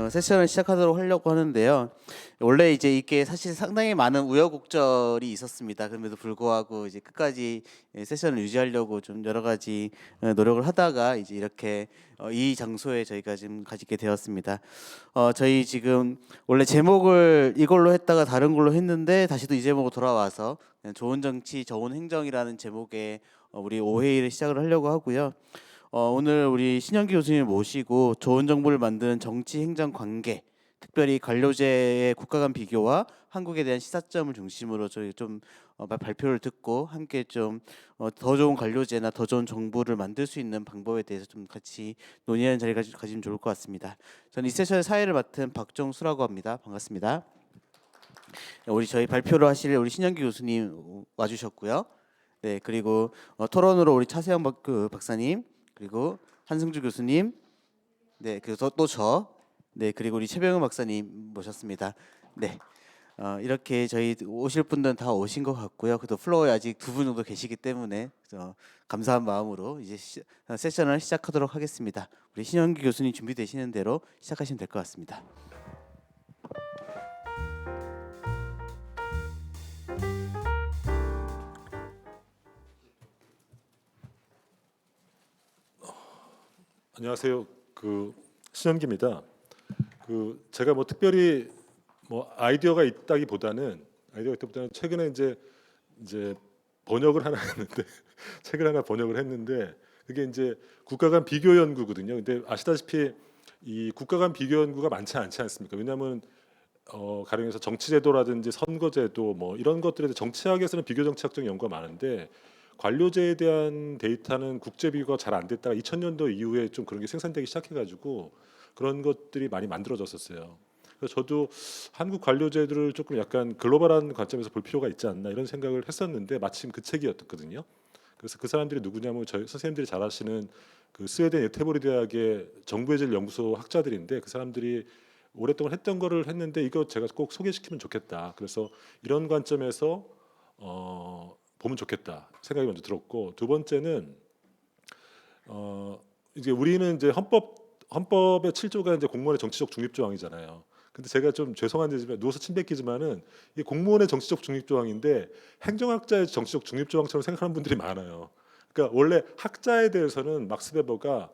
세션을 시작하도록 하려고 하는데요. 원래 이제 이게 사실 상당히 많은 우여곡절이 있었습니다. 그럼에도 불구하고 이제 끝까지 세션을 유지하려고 좀 여러 가지 노력을 하다가 이제 이렇게 이 장소에 저희가 지금 가지게 되었습니다. 저희 지금 원래 제목을 이걸로 했다가 다른 걸로 했는데 다시 또 이 제목으로 돌아와서 그냥 좋은 정치, 좋은 행정이라는 제목의 우리 5회의를 시작을 하려고 하고요. 오늘 우리 신현기 교수님 모시고 좋은 정부를 만드는 정치 행정 관계, 특별히 관료제의 국가 간 비교와 한국에 대한 시사점을 중심으로 저희 좀 발표를 듣고 함께 좀 더 좋은 관료제나 더 좋은 정부를 만들 수 있는 방법에 대해서 좀 같이 논의하는 자리가 가지면 좋을 것 같습니다. 저는 이 세션의 사회를 맡은 박정수라고 합니다. 반갑습니다. 우리 저희 발표를 하실 우리 신현기 교수님 와주셨고요. 네, 그리고 토론으로 우리 차세영 박사님, 그리고 한승주 교수님, 네, 그래서 또 저, 네, 그리고 우리 최병훈 박사님 모셨습니다. 네, 이렇게 저희 오실 분들은 다 오신 것 같고요. 그래도 플로어에 아직 두 분 정도 계시기 때문에 감사한 마음으로 이제 세션을 시작하도록 하겠습니다. 우리 신현기 교수님 준비되시는 대로 시작하시면 될 것 같습니다. 안녕하세요. 신현기입니다. 제가 뭐 특별히 뭐 아이디어가 있다기보다는 최근에 이제 번역을 하나 했는데 책을 하나 번역을 했는데 그게 이제 국가 간 비교 연구거든요. 근데 아시다시피 이 국가 간 비교 연구가 많지 않지 않습니까? 왜냐하면 가령해서 정치제도라든지 선거제도 뭐 이런 것들에 대해 정치학에서는 비교 정치학적 연구가 많은데 관료제에 대한 데이터는 국제 비교가 잘 안 됐다가 2000년도 이후에 좀 그런 게 생산되기 시작해가지고 그런 것들이 많이 만들어졌었어요. 그래서 저도 한국 관료제들을 조금 약간 글로벌한 관점에서 볼 필요가 있지 않나 이런 생각을 했었는데 마침 그 책이었거든요. 그래서 그 사람들이 누구냐면 저희 선생님들이 잘 아시는 그 스웨덴 예테보리 대학의 정부의질 연구소 학자들인데 그 사람들이 오랫동안 했던 거를 했는데 이거 제가 꼭 소개시키면 좋겠다. 그래서 이런 관점에서 보면 좋겠다 생각이 먼저 들었고, 두 번째는 이제 우리는 이제 헌법의 7조가 이제 공무원의 정치적 중립 조항이잖아요. 근데 제가 좀 죄송한 지만 누워서 침 뱉기지만은 이 공무원의 정치적 중립 조항인데 행정학자의 정치적 중립 조항처럼 생각하는 분들이 많아요. 그러니까 원래 학자에 대해서는 막스 베버가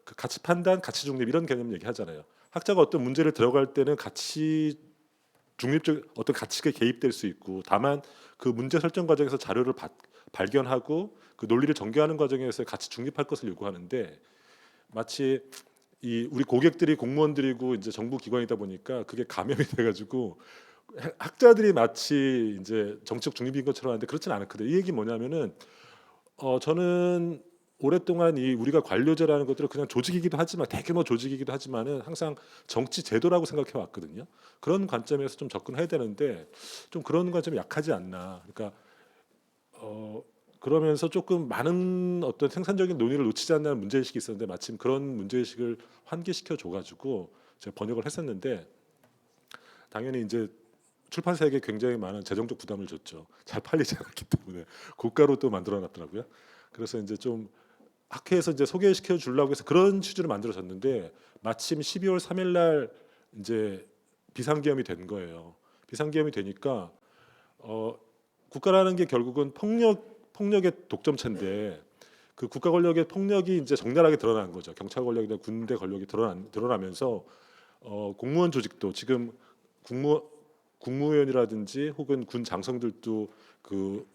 그 가치 판단, 가치 중립 이런 개념 얘기하잖아요. 학자가 어떤 문제를 들어갈 때는 가치 중립적 어떤 가치가 개입될 수 있고, 다만 그 문제 설정 과정에서 자료를 발견하고 그 논리를 전개하는 과정에서 가치 중립할 것을 요구하는데, 마치 이 우리 고객들이 공무원들이고 이제 정부 기관이다 보니까 그게 감염이 돼가지고 학자들이 마치 이제 정치적 중립인 것처럼 하는데 그렇지는 않거든요. 이 얘기 뭐냐면은 저는 오랫동안 이 우리가 관료제라는 것들을 그냥 조직이기도 하지만 대규모 조직이기도 하지만은 항상 정치 제도라고 생각해 왔거든요. 그런 관점에서 좀 접근해야 되는데 좀 그런 관점이 약하지 않나. 그러니까 그러면서 조금 많은 어떤 생산적인 논의를 놓치지 않는 문제의식이 있었는데 마침 그런 문제의식을 환기시켜 줘가지고 제가 번역을 했었는데, 당연히 이제 출판사에게 굉장히 많은 재정적 부담을 줬죠. 잘 팔리지 않았기 때문에 고가로 또 만들어 놨더라고요. 그래서 이제 좀 학회에서 이제 소개시켜 주려고 해서 그런 취지로 만들어졌는데 마침 12월 3일 날 이제 비상계엄이 된 거예요. 비상계엄이 되니까 국가라는 게 결국은 폭력의 독점체인데 그 국가 권력의 폭력이 이제 적나라하게 드러난 거죠. 경찰 권력이나 군대 권력이 드러나면서 공무원 조직도 지금 국무위원이라든지 혹은 군 장성들도 그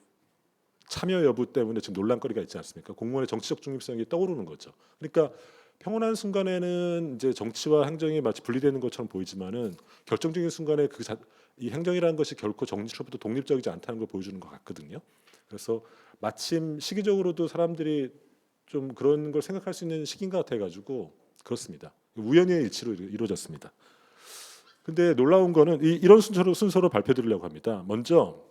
참여 여부 때문에 지금 논란거리가 있지 않습니까? 공무원의 정치적 중립성이 떠오르는 거죠. 그러니까 평온한 순간에는 이제 정치와 행정이 마치 분리되는 것처럼 보이지만은 결정적인 순간에 이 행정이라는 것이 결코 정치로부터 독립적이지 않다는 걸 보여주는 것 같거든요. 그래서 마침 시기적으로도 사람들이 좀 그런 걸 생각할 수 있는 시기인 것 같아가지고 그렇습니다. 우연의 일치로 이루어졌습니다. 근데 놀라운 거는 이런 순서로 발표드리려고 합니다. 먼저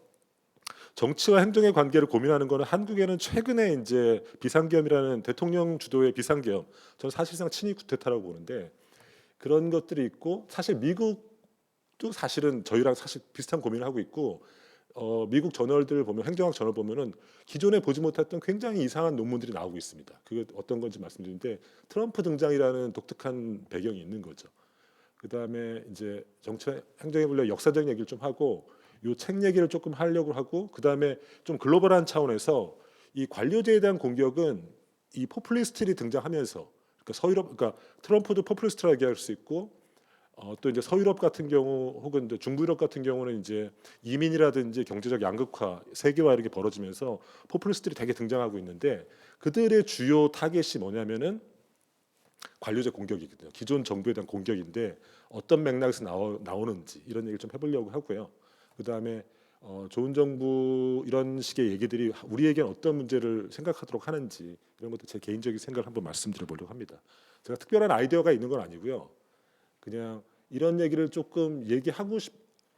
정치와 행정의 관계를 고민하는 거는 한국에는 최근에 이제 비상계엄이라는 대통령 주도의 비상계엄, 저는 사실상 친위 쿠데타라고 보는데 그런 것들이 있고, 사실 미국도 사실은 저희랑 사실 비슷한 고민을 하고 있고, 미국 저널들 보면 행정학 저널 보면은 기존에 보지 못했던 굉장히 이상한 논문들이 나오고 있습니다. 그게 어떤 건지 말씀드리는데 트럼프 등장이라는 독특한 배경이 있는 거죠. 그다음에 이제 정치 행정의 분야 역사적 얘기를 좀 하고 요 책 얘기를 조금 하려고 하고 그다음에 좀 글로벌한 차원에서 이 관료제에 대한 공격은 이 포퓰리스트들이 등장하면서 그러니까 서유럽 그러니까 트럼프도 포퓰리스트라고 얘기할 수 있고 또 이제 서유럽 같은 경우 혹은 이제 중부유럽 같은 경우는 이제 이민이라든지 경제적 양극화, 세계화 이렇게 벌어지면서 포퓰리스트들이 되게 등장하고 있는데 그들의 주요 타겟이 뭐냐면은 관료제 공격이거든요. 기존 정부에 대한 공격인데 어떤 맥락에서 나오는지 이런 얘기를 좀 해보려고 하고요. 그 다음에 좋은 정부 이런 식의 얘기들이 우리에겐 어떤 문제를 생각하도록 하는지 이런 것도 제 개인적인 생각을 한번 말씀드려보려고 합니다. 제가 특별한 아이디어가 있는 건 아니고요. 그냥 이런 얘기를 조금 얘기하고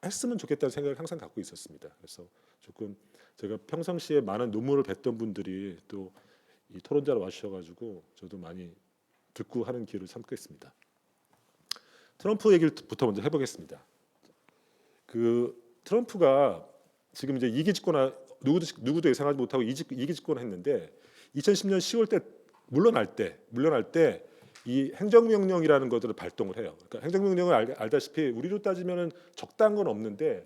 했으면 좋겠다는 생각을 항상 갖고 있었습니다. 그래서 조금 제가 평상시에 많은 논문을 뵀던 분들이 또 이 토론자로 와주셔가지고 저도 많이 듣고 하는 기회를 삼겠습니다. 트럼프 얘기부터 먼저 해보겠습니다. 그 트럼프가 지금 이제 2기 집권 누구도 예상하지 못하고 2기 집권을 했는데 2010년 10월 때 물러날 때 이 행정명령이라는 것들을 발동을 해요. 그러니까 행정명령을 알다시피 우리로 따지면은 적당한 건 없는데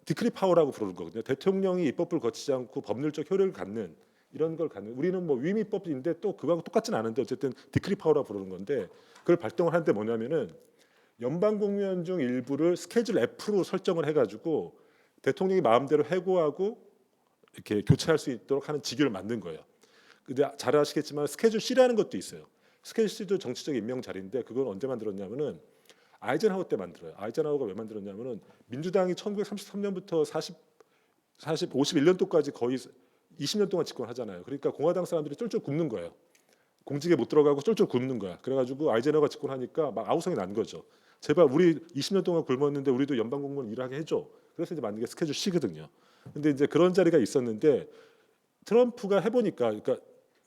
디크리 파워라고 부르는 거거든요. 대통령이 입법을 거치지 않고 법률적 효력을 갖는 이런 걸 갖는 우리는 뭐 위임입법인데 또 그거하고 똑같진 않은데 어쨌든 디크리 파워라고 부르는 건데 그걸 발동을 하는데 뭐냐면은 연방 공무원 중 일부를 스케줄 F로 설정을 해가지고 대통령이 마음대로 해고하고 이렇게 교체할 수 있도록 하는 직위를 만든 거예요. 근데 잘 아시겠지만 스케줄 C라는 것도 있어요. 스케줄 C도 정치적 임명 자리인데 그건 언제 만들었냐면은 아이젠하워 때 만들어요. 아이젠하워가 왜 만들었냐면은 민주당이 1933년부터 51년도까지 거의 20년 동안 집권하잖아요. 그러니까 공화당 사람들이 쫄쫄 굶는 거예요. 공직에 못 들어가고 쫄쫄 굶는 거야. 그래가지고 아이젠하워가 집권하니까 막 아우성이 난 거죠. 제발 우리 20년 동안 굶었는데 우리도 연방 공무원 일하게 해줘. 그래서 이제 만든 게 스케줄 C거든요. 근데 이제 그런 자리가 있었는데 트럼프가 해보니까, 그러니까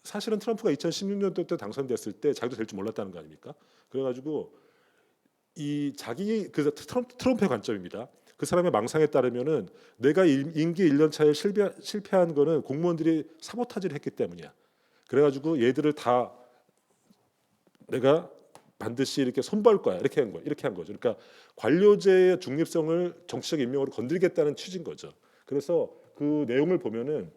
사실은 트럼프가 2016년도 때 당선됐을 때 자기도 될 줄 몰랐다는 거 아닙니까? 그래가지고 이 자기 그 트럼프의 관점입니다. 그 사람의 망상에 따르면은 내가 임기 1년 차에 실패한 거는 공무원들이 사보타지를 했기 때문이야. 그래가지고 얘들을 다 내가 반드시 이렇게 손볼 거야. 이렇게 한 거예요. 이렇게 한 거죠. 그러니까 관료제의 중립성을 정치적 임명으로 건드리겠다는 취지인 거죠. 그래서 그 내용을 보면은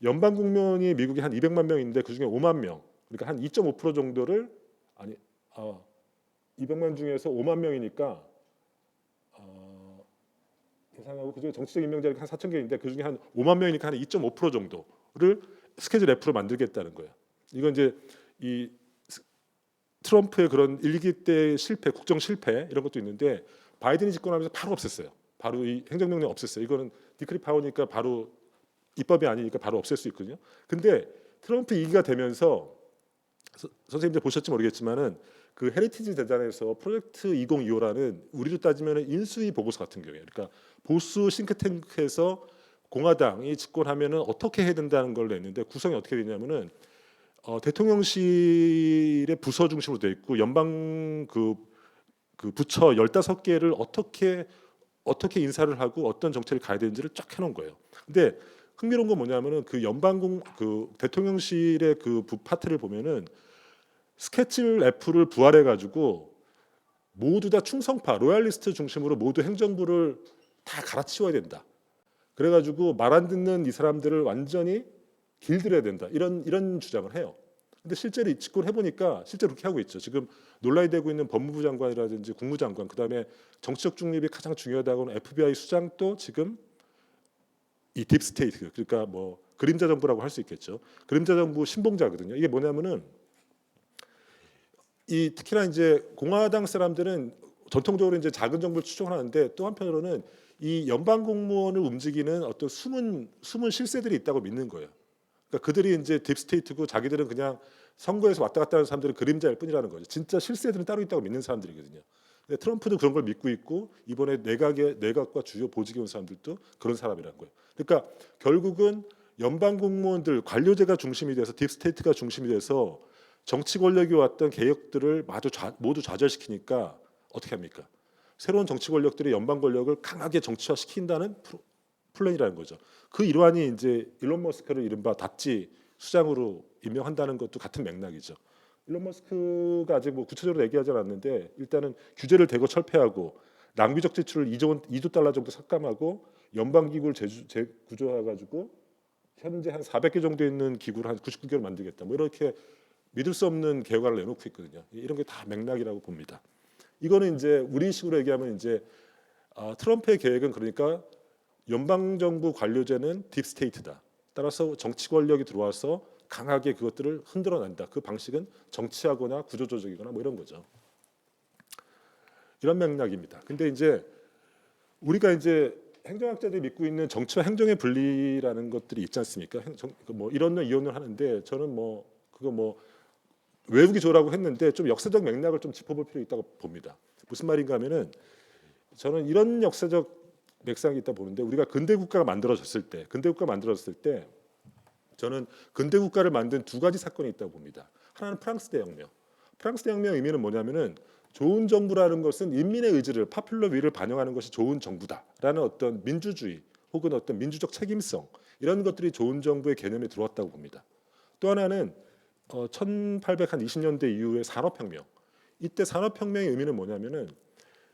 연방 공무원이 미국에 한 200만 명인데 그 중에 5만 명, 그러니까 한 2.5% 정도를 아니 200만 중에서 5만 명이니까 계산하고 그중에 정치적 임명자가 한 4천 개인데 그 중에 한 5만 명이니까 한 2.5% 정도를 스케줄 F로 만들겠다는 거예요. 이건 이제 이 트럼프의 그런 1기 때 실패, 국정 실패 이런 것도 있는데 바이든이 집권하면서 바로 없앴어요. 바로 이 행정명령 없앴어요. 이거는 디크리 파워니까 바로 입법이 아니니까 바로 없앨 수 있거든요. 근데 트럼프 2기가 되면서 선생님들 보셨지 모르겠지만은 그 헤리티지 재단에서 프로젝트 2025라는 우리로 따지면 인수위 보고서 같은 경우에 그러니까 보수 싱크탱크에서 공화당이 집권하면은 어떻게 해야 된다는 걸 냈는데 구성이 어떻게 되냐면은 대통령실의 부서 중심으로 돼 있고 연방 그 부처 15개를 어떻게 인사를 하고 어떤 정책을 가야 되는지를 쫙 해놓은 거예요. 근데 흥미로운 건 뭐냐면은 그 그 대통령실의 그 부파트를 보면은 스케줄 F를 부활해 가지고 모두 다 충성파 로얄리스트 중심으로 모두 행정부를 다 갈아치워야 된다. 그래가지고 말 안 듣는 이 사람들을 완전히 길들여야 된다. 이런 주장을 해요. 근데 실제로 집권해 보니까 실제로 그렇게 하고 있죠. 지금 논란이 되고 있는 법무부 장관이라든지 국무장관, 그다음에 정치적 중립이 가장 중요하다고 하는 FBI 수장도 지금 이 딥스테이트, 그러니까 뭐 그림자 정부라고 할 수 있겠죠. 그림자 정부 신봉자거든요. 이게 뭐냐면은 이 특히나 이제 공화당 사람들은 전통적으로 이제 작은 정부를 추종하는데 또 한편으로는 이 연방 공무원을 움직이는 어떤 숨은 실세들이 있다고 믿는 거예요. 그러니까 그들이 이제 딥스테이트고 자기들은 그냥 선거에서 왔다 갔다 하는 사람들은 그림자일 뿐이라는 거죠. 진짜 실세들은 따로 있다고 믿는 사람들이거든요. 근데 트럼프도 그런 걸 믿고 있고 이번에 내각과 주요 보직에 온 사람들도 그런 사람이라는 거예요. 그러니까 결국은 연방 공무원들 관료제가 중심이 돼서 딥스테이트가 중심이 돼서 정치 권력이 왔던 개혁들을 모두 좌절시키니까 어떻게 합니까? 새로운 정치 권력들이 연방 권력을 강하게 정치화시킨다는 플랜이라는 거죠. 그 일환이 이제 일론 머스크를 이른바 답지 수장으로 임명한다는 것도 같은 맥락이죠. 일론 머스크가 아직 뭐 구체적으로 얘기하지 않았는데 일단은 규제를 대거 철폐하고 낭비적 지출을 2조 달러 정도 삭감하고 연방기구를 재구조해가지고 현재 한 400개 정도 있는 기구를 한 99개로 만들겠다. 뭐 이렇게 믿을 수 없는 계획을 내놓고 있거든요. 이런 게 다 맥락이라고 봅니다. 이거는 이제 우리식으로 얘기하면 이제 트럼프의 계획은 그러니까 연방 정부 관료제는 딥스테이트다. 따라서 정치 권력이 들어와서 강하게 그것들을 흔들어낸다. 그 방식은 정치하거나 구조조정이거나 뭐 이런 거죠. 이런 맥락입니다. 근데 이제 우리가 이제 행정학자들이 믿고 있는 정치와 행정의 분리라는 것들이 있지 않습니까? 뭐 이론론 이론론 하는데 저는 뭐 그거 뭐 외우기 좋으라고 했는데 좀 역사적 맥락을 좀 짚어볼 필요 있다고 봅니다. 무슨 말인가 하면은 저는 이런 역사적 맥락이 있다 보는데 우리가 근대 국가가 만들어졌을 때 저는 근대 국가를 만든 두 가지 사건이 있다고 봅니다. 하나는 프랑스 대혁명. 프랑스 대혁명 의미는 뭐냐면은 좋은 정부라는 것은 인민의 의지를 파퓰러 위를 반영하는 것이 좋은 정부다라는 어떤 민주주의 혹은 어떤 민주적 책임성 이런 것들이 좋은 정부의 개념에 들어왔다고 봅니다. 또 하나는 1820년대 이후의 산업혁명. 이때 산업혁명의 의미는 뭐냐면은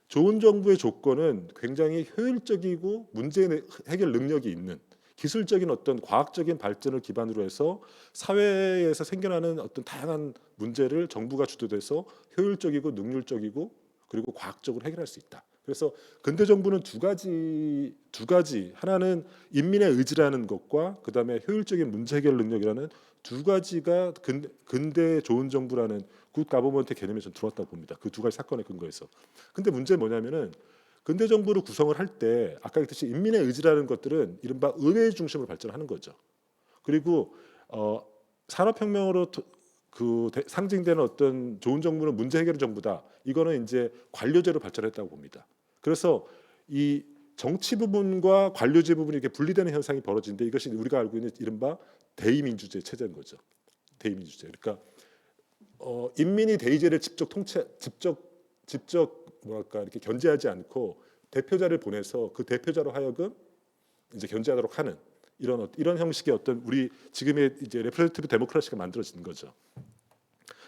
좋은 정부의 조건은 굉장히 효율적이고 문제 해결 능력이 있는 기술적인 어떤 과학적인 발전을 기반으로 해서 사회에서 생겨나는 어떤 다양한 문제를 정부가 주도돼서 효율적이고 능률적이고 그리고 과학적으로 해결할 수 있다. 그래서 근대 정부는 두 가지 하나는 인민의 의지라는 것과 그다음에 효율적인 문제 해결 능력이라는 두 가지가 근대 좋은 정부라는 굿 가버먼트 개념에 좀 들어왔다고 봅니다. 그 두 가지 사건의 근거에서. 근데 문제는 뭐냐면은 근대 정부를 구성을 할 때 아까 했듯이 인민의 의지라는 것들은 이른바 의회 중심으로 발전하는 거죠. 그리고 산업혁명으로 상징되는 어떤 좋은 정부는 문제 해결 정부다. 이거는 이제 관료제로 발전했다고 봅니다. 그래서 이 정치 부분과 관료제 부분이 이렇게 분리되는 현상이 벌어지는데 이것이 우리가 알고 있는 이른바 대의민주제 체제인 거죠. 대의민주제. 그러니까 인민이 대의제를 직접 뭐랄까 이렇게 견제하지 않고 대표자를 보내서 그 대표자로 하여금 이제 견제하도록 하는 이런 형식의 어떤 우리 지금의 이제 레프레젠테이티브 데모크라시가 만들어진 거죠.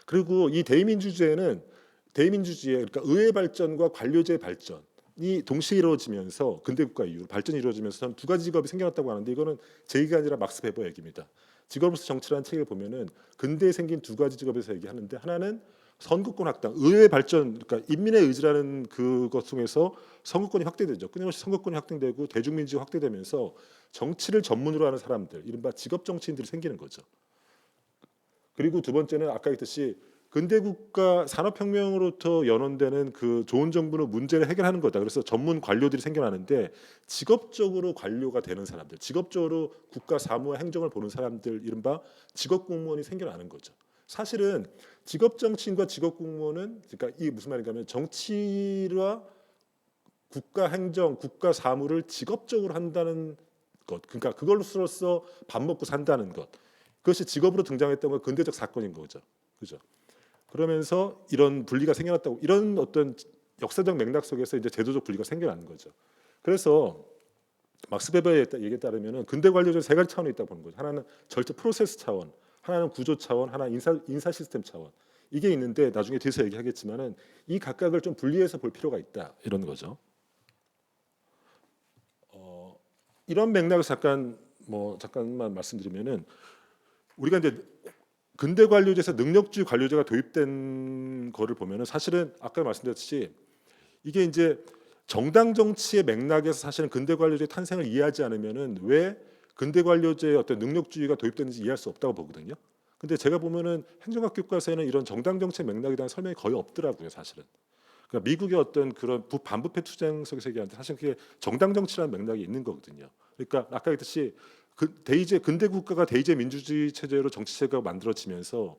그리고 이 대의민주주의에 그러니까 의회 발전과 관료제 발전이 동시에 이루어지면서 근대국가 이후로 발전이 이루어지면서 저는 두 가지 직업이 생겨났다고 하는데 이거는 제 얘기가 아니라 막스 베버 얘기입니다. 직업으로서 정치라는 책을 보면은 근대에 생긴 두 가지 직업에서 얘기하는데 하나는 선거권 확장, 의회 발전, 그러니까 인민의 의지라는 그것 통해서 선거권이 확대되죠. 끊임없이 선거권이 확대되고 대중민주가 확대되면서 정치를 전문으로 하는 사람들, 이른바 직업 정치인들이 생기는 거죠. 그리고 두 번째는 아까 했듯이 근대국가 산업혁명으로부터 연원되는 그 좋은 정부는 문제를 해결하는 거다. 그래서 전문 관료들이 생겨나는데 직업적으로 관료가 되는 사람들, 직업적으로 국가 사무와 행정을 보는 사람들, 이른바 직업 공무원이 생겨나는 거죠. 사실은 직업 정치인과 직업 공무원은 그러니까 이 무슨 말인가 하면 정치와 국가 행정, 국가 사무를 직업적으로 한다는 것, 그러니까 그걸로써 밥 먹고 산다는 것, 그것이 직업으로 등장했던 건 근대적 사건인 거죠, 그죠? 그러면서 이런 분리가 생겨났다고 이런 어떤 역사적 맥락 속에서 이제 제도적 분리가 생겨나는 거죠. 그래서 막스 베버의 얘기에 따르면은 근대 관료제는 세 가지 차원이 있다고 보는 거죠. 하나는 절대 프로세스 차원, 하나는 구조 차원, 하나 인사 시스템 차원. 이게 있는데 나중에 뒤에서 얘기하겠지만은 이 각각을 좀 분리해서 볼 필요가 있다 이런 거죠. 이런 맥락을 잠깐만 말씀드리면은 우리가 이제 근대 관료제에서 능력주의 관료제가 도입된 거를 보면은 사실은 아까 말씀드렸듯이 이게 이제 정당 정치의 맥락에서 사실은 근대 관료제 탄생을 이해하지 않으면은 왜 근대 관료제의 어떤 능력주의가 도입됐는지 이해할 수 없다고 보거든요. 근데 제가 보면은 행정학 교과서에는 이런 정당 정치의 맥락에 대한 설명이 거의 없더라고요, 사실은. 그러니까 미국의 어떤 그런 반부패 투쟁 속에서 얘기하는데 사실 그게 정당 정치라는 맥락이 있는 거거든요. 그러니까 아까 했듯이 근대 국가가 대의제 민주주의 체제로 정치 체제가 만들어지면서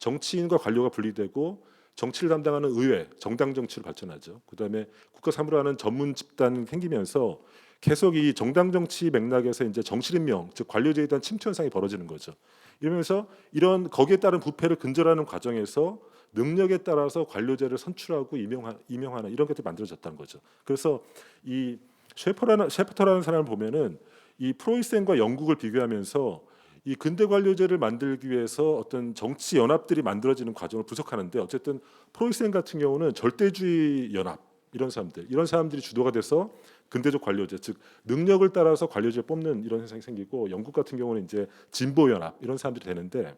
정치인과 관료가 분리되고 정치를 담당하는 의회, 정당 정치로 발전하죠. 그다음에 국가 사무를 하는 전문 집단 생기면서 계속 이 정당 정치 맥락에서 이제 정치인명, 즉 관료제에 대한 침투 현상이 벌어지는 거죠. 이러면서 이런 거기에 따른 부패를 근절하는 과정에서 능력에 따라서 관료제를 선출하고 임명하는 이런 것들이 만들어졌다는 거죠. 그래서 이 셰퍼터라는 사람을 보면은 이 프로이센과 영국을 비교하면서 이 근대 관료제를 만들기 위해서 어떤 정치 연합들이 만들어지는 과정을 분석하는데 어쨌든 프로이센 같은 경우는 절대주의 연합 이런 사람들이 주도가 돼서 근대적 관료제 즉 능력을 따라서 관료제를 뽑는 이런 현상이 생기고 영국 같은 경우는 이제 진보 연합 이런 사람들이 되는데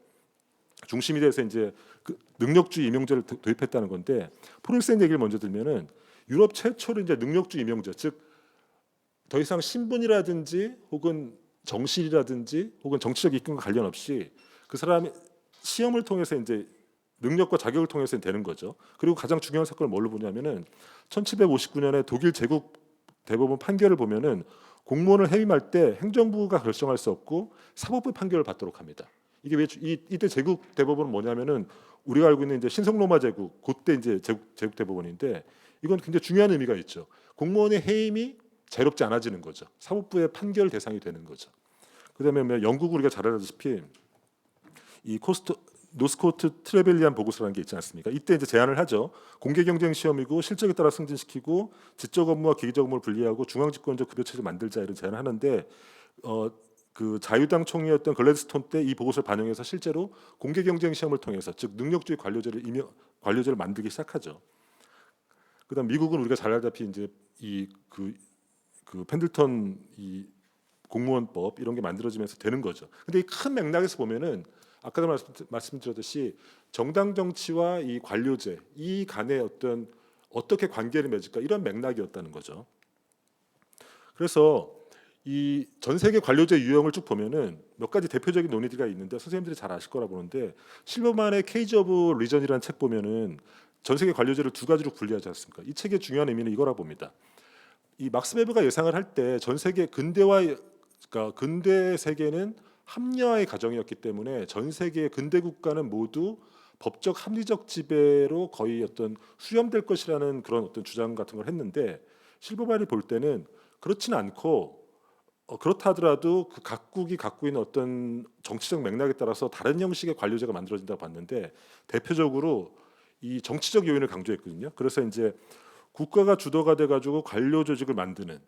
중심이 돼서 이제 그 능력주의 임용제를 도입했다는 건데 프로이센 얘기를 먼저 들면은 유럽 최초로 이제 능력주의 임용제 즉 더 이상 신분이라든지 혹은 정실이라든지 혹은 정치적 입김과 관련 없이 그 사람이 시험을 통해서 이제 능력과 자격을 통해서 되는 거죠. 그리고 가장 중요한 사건을 뭘로 보냐면은 1759년에 독일 제국 대법원 판결을 보면은 공무원을 해임할 때 행정부가 결정할 수 없고 사법부 판결을 받도록 합니다. 이게 왜 이때 제국 대법원은 뭐냐면은 우리가 알고 있는 이제 신성로마 제국 그때 이제 제국 대법원인데 이건 굉장히 중요한 의미가 있죠. 공무원의 해임이 자유롭지 않아지는 거죠. 사법부의 판결 대상이 되는 거죠. 그다음에 뭐 영국 우리가 잘 알다시피 이 노스코트 트레벨리안 보고서라는 게 있지 않습니까? 이때 이제 제안을 하죠. 공개 경쟁 시험이고 실적에 따라 승진시키고 지적 업무와 기계적 업무를 분리하고 중앙집권적 급여 체제 만들자 이런 제안을 하는데 그 자유당 총리였던 글래드스톤 때 이 보고서를 반영해서 실제로 공개 경쟁 시험을 통해서 즉 능력주의 관료제를 만들기 시작하죠. 그다음 미국은 우리가 잘 알다시피 이제 그 펜들턴 이 공무원법 이런 게 만들어지면서 되는 거죠. 근데 이 큰 맥락에서 보면은 아까도 말씀드렸듯이 정당 정치와 이 관료제 이 간의 어떻게 관계를 맺을까 이런 맥락이었다는 거죠. 그래서 이 전 세계 관료제 유형을 쭉 보면은 몇 가지 대표적인 논의들이 있는데 선생님들이 잘 아실 거라 보는데 실버만의 케이지 오브 리전이라는 책 보면은 전 세계 관료제를 두 가지로 분리하지 않습니까? 이 책의 중요한 의미는 이거라 봅니다. 이 막스 베버가 예상을 할 때 전 세계 그러니까 근대 세계는 합리화의 과정이었기 때문에 전 세계의 근대 국가는 모두 법적 합리적 지배로 거의 수렴될 것이라는 그런 주장 같은 걸 했는데 실버만이 볼 때는 그렇지는 않고 그렇다 하더라도 그 각국이 갖고 있는 정치적 맥락에 따라서 다른 형식의 관료제가 만들어진다고 봤는데 대표적으로 이 정치적 요인을 강조했거든요. 그래서 이제 국가가 주도가 돼 가지고 관료 조직을 만드는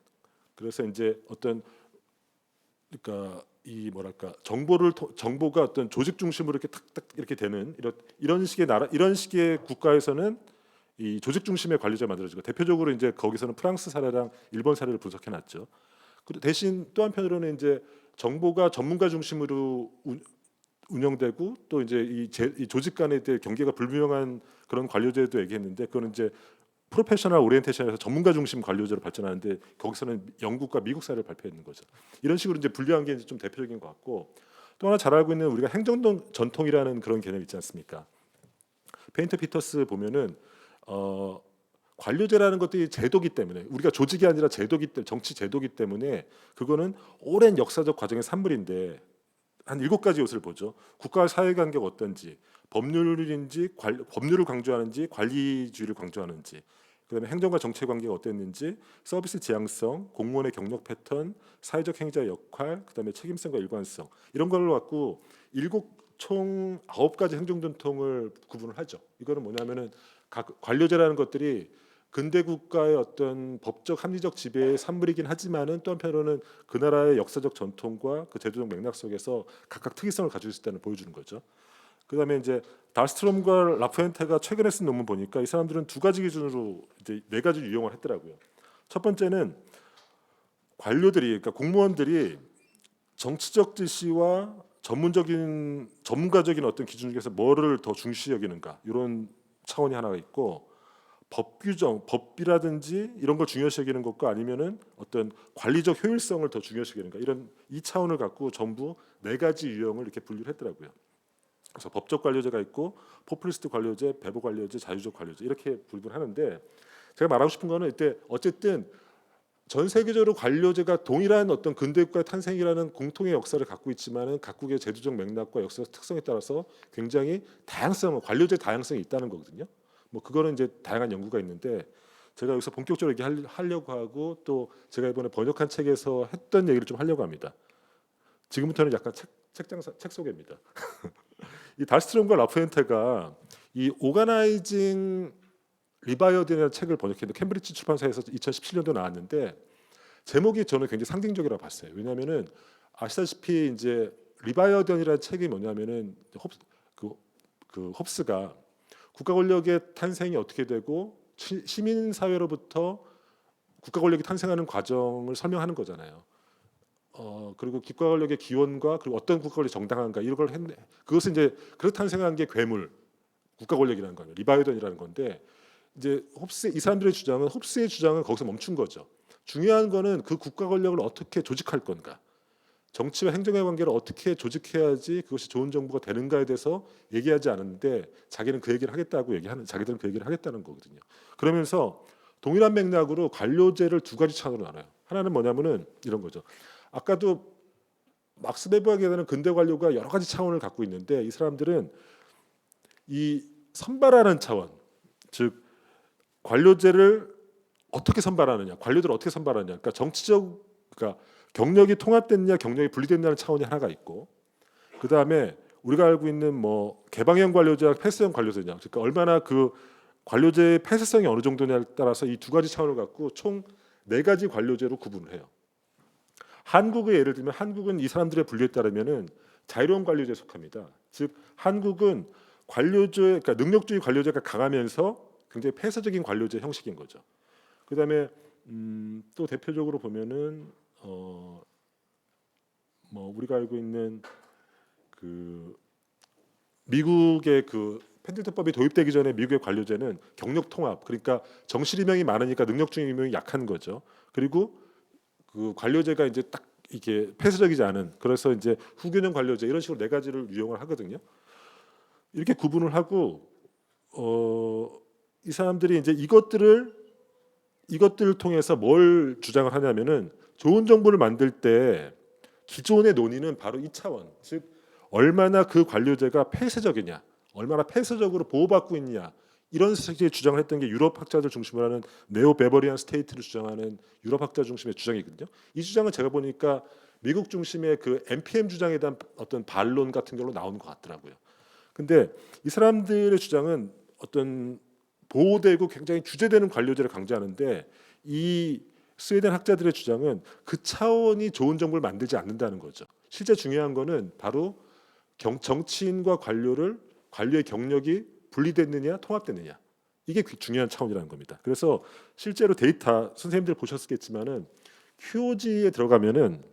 그래서 이제 그러니까 이 뭐랄까 정보가 조직 중심으로 이렇게 탁탁 이렇게 되는 이런 식의 이런 식의 국가에서는 이 조직 중심의 관료제가 만들어지고 대표적으로 이제 거기서는 프랑스 사례랑 일본 사례를 분석해 놨죠. 대신 또 한편으로는 이제 정보가 전문가 중심으로 운영되고 또 이제 이 조직 간의 경계가 불분명한 그런 관료제도 얘기했는데 그거는 이제 프로페셔널 오리엔테이션에서 전문가 중심 관료제로 발전하는데 거기서는 영국과 미국 사례를 발표했는 거죠. 이런 식으로 이제 분리한 게 좀 대표적인 것 같고 또 하나 잘 알고 있는 우리가 행정 전통이라는 그런 개념 있지 않습니까? 페인터 피터스 보면은 관료제라는 것들이 제도기 때문에 우리가 조직이 아니라 정치 제도기 때문에 그거는 오랜 역사적 과정의 산물인데 한 7가지 요소를 보죠. 국가 사회관계가 어떤지, 법률을 강조하는지, 관리주의를 강조하는지, 그다음에 행정과 정치 관계가 어땠는지, 서비스 지향성, 공무원의 경력 패턴, 사회적 행위자의 역할, 그다음에 책임성과 일관성 이런 걸 갖고 총 9가지 행정 전통을 구분을 하죠. 이거는 뭐냐면은 각 관료제라는 것들이 근대 국가의 법적 합리적 지배의 산물이긴 하지만은 또 한편으로는 그 나라의 역사적 전통과 그 제도적 맥락 속에서 각각 특이성을 가지고 있다는 보여주는 거죠. 그다음에 이제 달스트롬과 라푸엔테가 최근에 쓴 논문 보니까 이 사람들은 2가지 기준으로 이제 4가지 유형을 했더라고요. 첫 번째는 그러니까 공무원들이 정치적 지시와 전문가적인 기준 중에서 뭐를 더 중시 여기는가 이런 차원이 하나가 있고 법 규정, 법이라든지 이런 걸 중요시 여기는 것과 아니면은 관리적 효율성을 더 중요시 여기는가 이런 이 차원을 갖고 전부 4가지 유형을 이렇게 분류를 했더라고요. 그래서 법적 관료제가 있고 포퓰리스트 관료제, 배보 관료제, 자유적 관료제 이렇게 분류하는데 제가 말하고 싶은 거는 이때 어쨌든 전 세계적으로 관료제가 동일한 근대 국가의 탄생이라는 공통의 역사를 갖고 있지만은 각국의 제도적 맥락과 역사적 특성에 따라서 굉장히 관료제 다양성이 있다는 거거든요. 뭐 그거는 이제 다양한 연구가 있는데 제가 여기서 본격적으로 하려고 하고 또 제가 이번에 번역한 책에서 했던 얘기를 좀 하려고 합니다. 지금부터는 약간 책 소개입니다. 이 달스트롬과 라푸엔테가 이 오가나이징 리바이어드라는 책을 번역했는데 캠브리지 출판사에서 2017년도 나왔는데 제목이 저는 굉장히 상징적이라고 봤어요. 왜냐하면은 아시다시피 이제 리바이어던이라는 책이 뭐냐면은 홉스가 국가 권력의 탄생이 어떻게 되고 시민 사회로부터 국가 권력이 탄생하는 과정을 설명하는 거잖아요. 그리고 국가 권력의 기원과 그리고 어떤 국가 권력이 정당한가 이런 걸 했네. 그것은 이제 그렇게 탄생한 게 괴물 국가 권력이라는 거예요. 리바이어던이라는 건데 이제 이 사람들의 주장은 홉스의 주장은 거기서 멈춘 거죠. 중요한 거는 그 국가 권력을 어떻게 조직할 건가. 정치와 행정의 관계를 어떻게 조직해야지 그것이 좋은 정부가 되는가에 대해서 얘기하지 않았는데 자기는 그 얘기를 하겠다고 자기들은 그 얘기를 하겠다는 거거든요. 그러면서 동일한 맥락으로 관료제를 두 가지 차원으로 나눠요. 하나는 뭐냐면은 이런 거죠. 아까도 막스 베버가 얘기하는 근대 관료가 여러 가지 차원을 갖고 있는데 이 사람들은 이 선발하는 차원, 즉 관료제를 어떻게 선발하느냐, 관료들을 어떻게 선발하느냐, 그러니까 그러니까 경력이 통합됐냐, 경력이 분리됐냐는 차원이 하나가 있고, 그 다음에 우리가 알고 있는 뭐 개방형 관료제와 폐쇄형 관료제냐, 그러니까 얼마나 그 관료제의 폐쇄성이 어느 정도냐에 따라서 이 두 가지 차원을 갖고 총 네 가지 관료제로 구분을 해요. 한국의 예를 들면 한국은 이 사람들의 분류에 따르면은 자유로운 관료제에 속합니다. 즉 한국은 관료제, 그러니까 능력주의 관료제가 강하면서 굉장히 폐쇄적인 관료제 형식인 거죠. 그다음에 또 대표적으로 보면은 뭐 우리가 알고 있는 그 미국의 그 펜들턴법이 도입되기 전에 미국의 관료제는 경력 통합, 그러니까 정실 임명이 많으니까 능력주의 임명이 약한 거죠. 그리고 그 관료제가 이제 딱 이게 폐쇄적이지 않은, 그래서 이제 후균형 관료제 이런 식으로 네 가지를 유형을 하거든요. 이렇게 구분을 하고 이 사람들이 이제 이것들을 통해서 뭘 주장을 하냐면은 좋은 정부를 만들 때 기존의 논의는 바로 이 차원, 즉 얼마나 그 관료제가 폐쇄적이냐, 얼마나 폐쇄적으로 보호받고 있냐, 이런 식의 주장을 했던 게 유럽 학자들 중심으로 하는 네오 베버리안 스테이트를 주장하는 유럽 학자 중심의 주장이거든요. 이 주장은 제가 보니까 미국 중심의 그 NPM 주장에 대한 어떤 반론 같은 걸로 나오는 것 같더라고요. 근데 이 사람들의 주장은 어떤 보호되고 굉장히 주제되는 관료제를 강조하는데, 이 스웨덴 학자들의 주장은 그 차원이 좋은 정부를 만들지 않는다는 거죠. 실제 중요한 거는 바로 정치인과 관료의 경력이 분리됐느냐 통합됐느냐, 이게 중요한 차원이라는 겁니다. 그래서 실제로 데이터 선생님들 보셨겠지만은 QOG에 들어가면은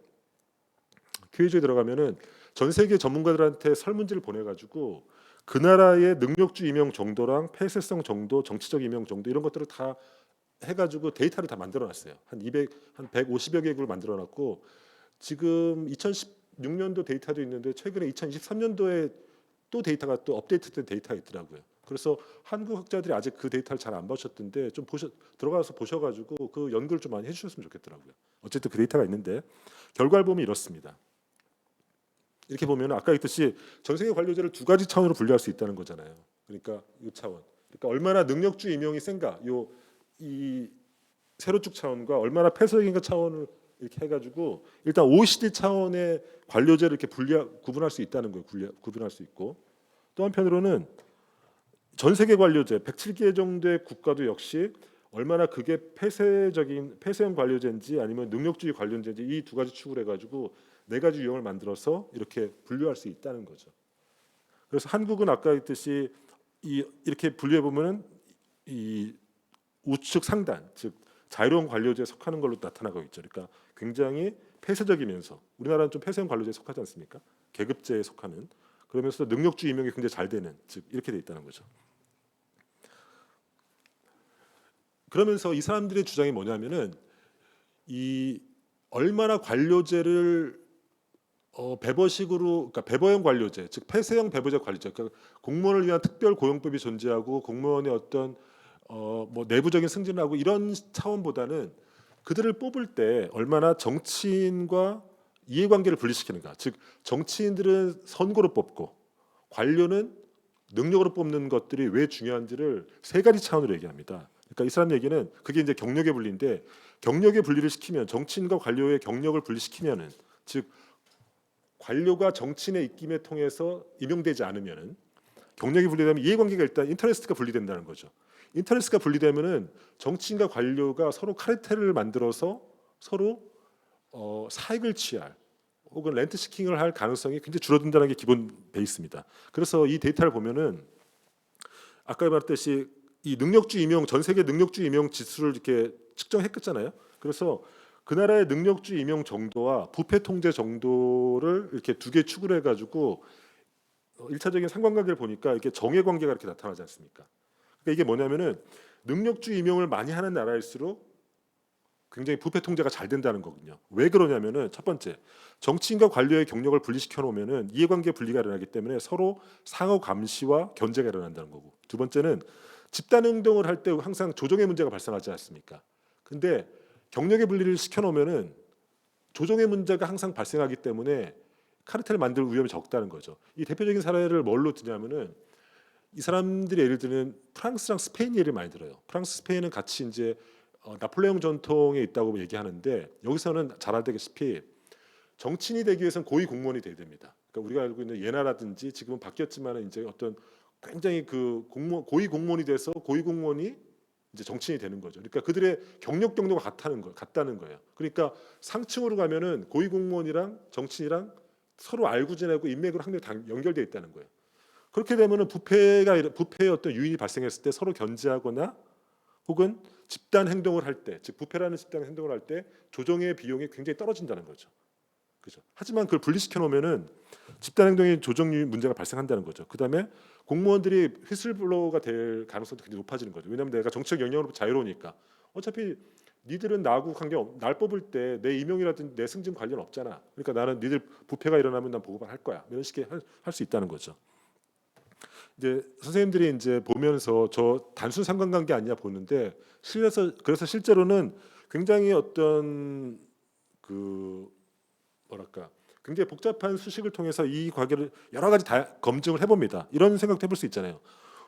전 세계 전문가들한테 설문지를 보내가지고 그 나라의 능력주 임용 정도랑 폐쇄성 정도, 정치적 임용 정도 이런 것들을 다 해가지고 데이터를 다 만들어놨어요. 한 150여 개국을 만들어놨고 지금 2016년도 데이터도 있는데 최근에 2023년도에 또 데이터가 또 업데이트된 데이터가 있더라고요. 그래서 한국 학자들이 아직 그 데이터를 잘 안 보셨던데 좀 들어가서 보셔가지고 그 연구를 좀 많이 해주셨으면 좋겠더라고요. 어쨌든 그 데이터가 있는데 결과를 보면 이렇습니다. 이렇게 보면 아까 했듯이 전 세계 관료제를 두 가지 차원으로 분류할 수 있다는 거잖아요. 그러니까 이 차원, 그러니까 얼마나 능력주 임용이 센가, 이 세로축 차원과 얼마나 폐쇄적인가 차원을 이렇게 해가지고 일단 OECD 차원의 관료제를 이렇게 구분할 수 있다는 거예요. 구분할 수 있고, 또 한편으로는 전 세계 관료제 107개 정도의 국가도 역시 얼마나 그게 폐쇄형 관료제인지 아니면 능력주의 관료제인지 이 두 가지 축을 해가지고 네 가지 유형을 만들어서 이렇게 분류할 수 있다는 거죠. 그래서 한국은 아까 했듯이 이렇게 분류해 보면은 이 우측 상단, 즉 자유로운 관료제에 속하는 걸로 나타나고 있죠. 그러니까 굉장히 폐쇄적이면서 우리나라는 좀 폐쇄형 관료제에 속하지 않습니까? 계급제에 속하는, 그러면서 능력주의 임명이 굉장히 잘 되는, 즉 이렇게 돼 있다는 거죠. 그러면서 이 사람들의 주장이 뭐냐면은 이 얼마나 관료제를 배버식으로, 그러니까 배버형 관료제, 즉 폐쇄형 배버제 관료제, 그러니까 공무원을 위한 특별 고용법이 존재하고 공무원의 어떤 뭐 내부적인 승진을 하고 이런 차원보다는 그들을 뽑을 때 얼마나 정치인과 이해관계를 분리시키는가, 즉 정치인들은 선거로 뽑고 관료는 능력으로 뽑는 것들이 왜 중요한지를 세 가지 차원으로 얘기합니다. 그러니까 이 사람 얘기는 그게 이제 경력의 분리인데, 경력의 분리를 시키면 정치인과 관료의 경력을 분리시키면은, 즉 관료가 정치인의 입김에 통해서 임용되지 않으면은 경력이 분리되면 이해관계가 일단 인터레스트가 분리된다는 거죠. 인터레스트가 분리되면은 정치인과 관료가 서로 카르텔을 만들어서 서로 사익을 취할, 혹은 렌트 시킹을 할 가능성이 굉장히 줄어든다는 게 기본 베이스입니다. 그래서 이 데이터를 보면은 아까 말했듯이 이 능력주 임용 전 세계 능력주 임용 지수를 이렇게 측정했잖아요. 그래서 그 나라의 능력주 임용 정도와 부패 통제 정도를 이렇게 두 개 축을 해가지고 일차적인 상관관계를 보니까 이렇게 정의 관계가 이렇게 나타나지 않습니까? 그러니까 이게 뭐냐면은 능력주 임용을 많이 하는 나라일수록 굉장히 부패 통제가 잘 된다는 거거든요. 왜 그러냐면은 첫 번째, 정치인과 관료의 경력을 분리시켜 놓으면은 이해관계 분리가 일어나기 때문에 서로 상호 감시와 견제가 일어난다는 거고. 두 번째는 집단 행동을 할 때 항상 조정의 문제가 발생하지 않습니까? 근데 경력의 분리를 시켜 놓으면은 조정의 문제가 항상 발생하기 때문에 카르텔을 만들 위험이 적다는 거죠. 이 대표적인 사례를 뭘로 드냐면은 이 사람들이 예를 들면 프랑스랑 스페인 예를 많이 들어요. 프랑스, 스페인은 같이 이제 나폴레옹 전통에 있다고 얘기하는데 여기서는 잘 알다시피 정치인이 되기 위해서는 고위 공무원이 돼야 됩니다. 그러니까 우리가 알고 있는 예나라든지 지금은 바뀌었지만 이제 어떤 굉장히 그 공무원 고위 공무원이 돼서 고위 공무원이 이제 정치인이 되는 거죠. 그러니까 그들의 경력 경로가 같다는 거예요. 그러니까 상층으로 가면은 고위 공무원이랑 정치인이랑 서로 알고 지내고 인맥으로 항상 연결돼 있다는 거예요. 그렇게 되면은 부패의 어떤 유인이 발생했을 때 서로 견제하거나 혹은 집단 행동을 할 때, 즉 부패라는 집단 행동을 할 때 조정의 비용이 굉장히 떨어진다는 거죠. 그죠? 하지만 그걸 분리시켜 놓으면은 집단 행동의 조정률 문제가 발생한다는 거죠. 그다음에 공무원들이 휘슬블로우가 될 가능성도 굉장히 높아지는 거죠. 왜냐하면 내가 정치적 영향으로 자유로우니까. 어차피 니들은 나하고 날 뽑을 때 내 임용이라든지 내 승진 관련 없잖아. 그러니까 나는 니들 부패가 일어나면 난 보고만 할 거야. 이런 식의 할 수 있다는 거죠. 이제 선생님들이 이제 보면서 저 단순 상관관계 아니냐 보는데 그래서 실제로는 굉장히 어떤 그 뭐랄까 굉장히 복잡한 수식을 통해서 이 관계를 여러 가지 다 검증을 해봅니다. 이런 생각도 해볼 수 있잖아요.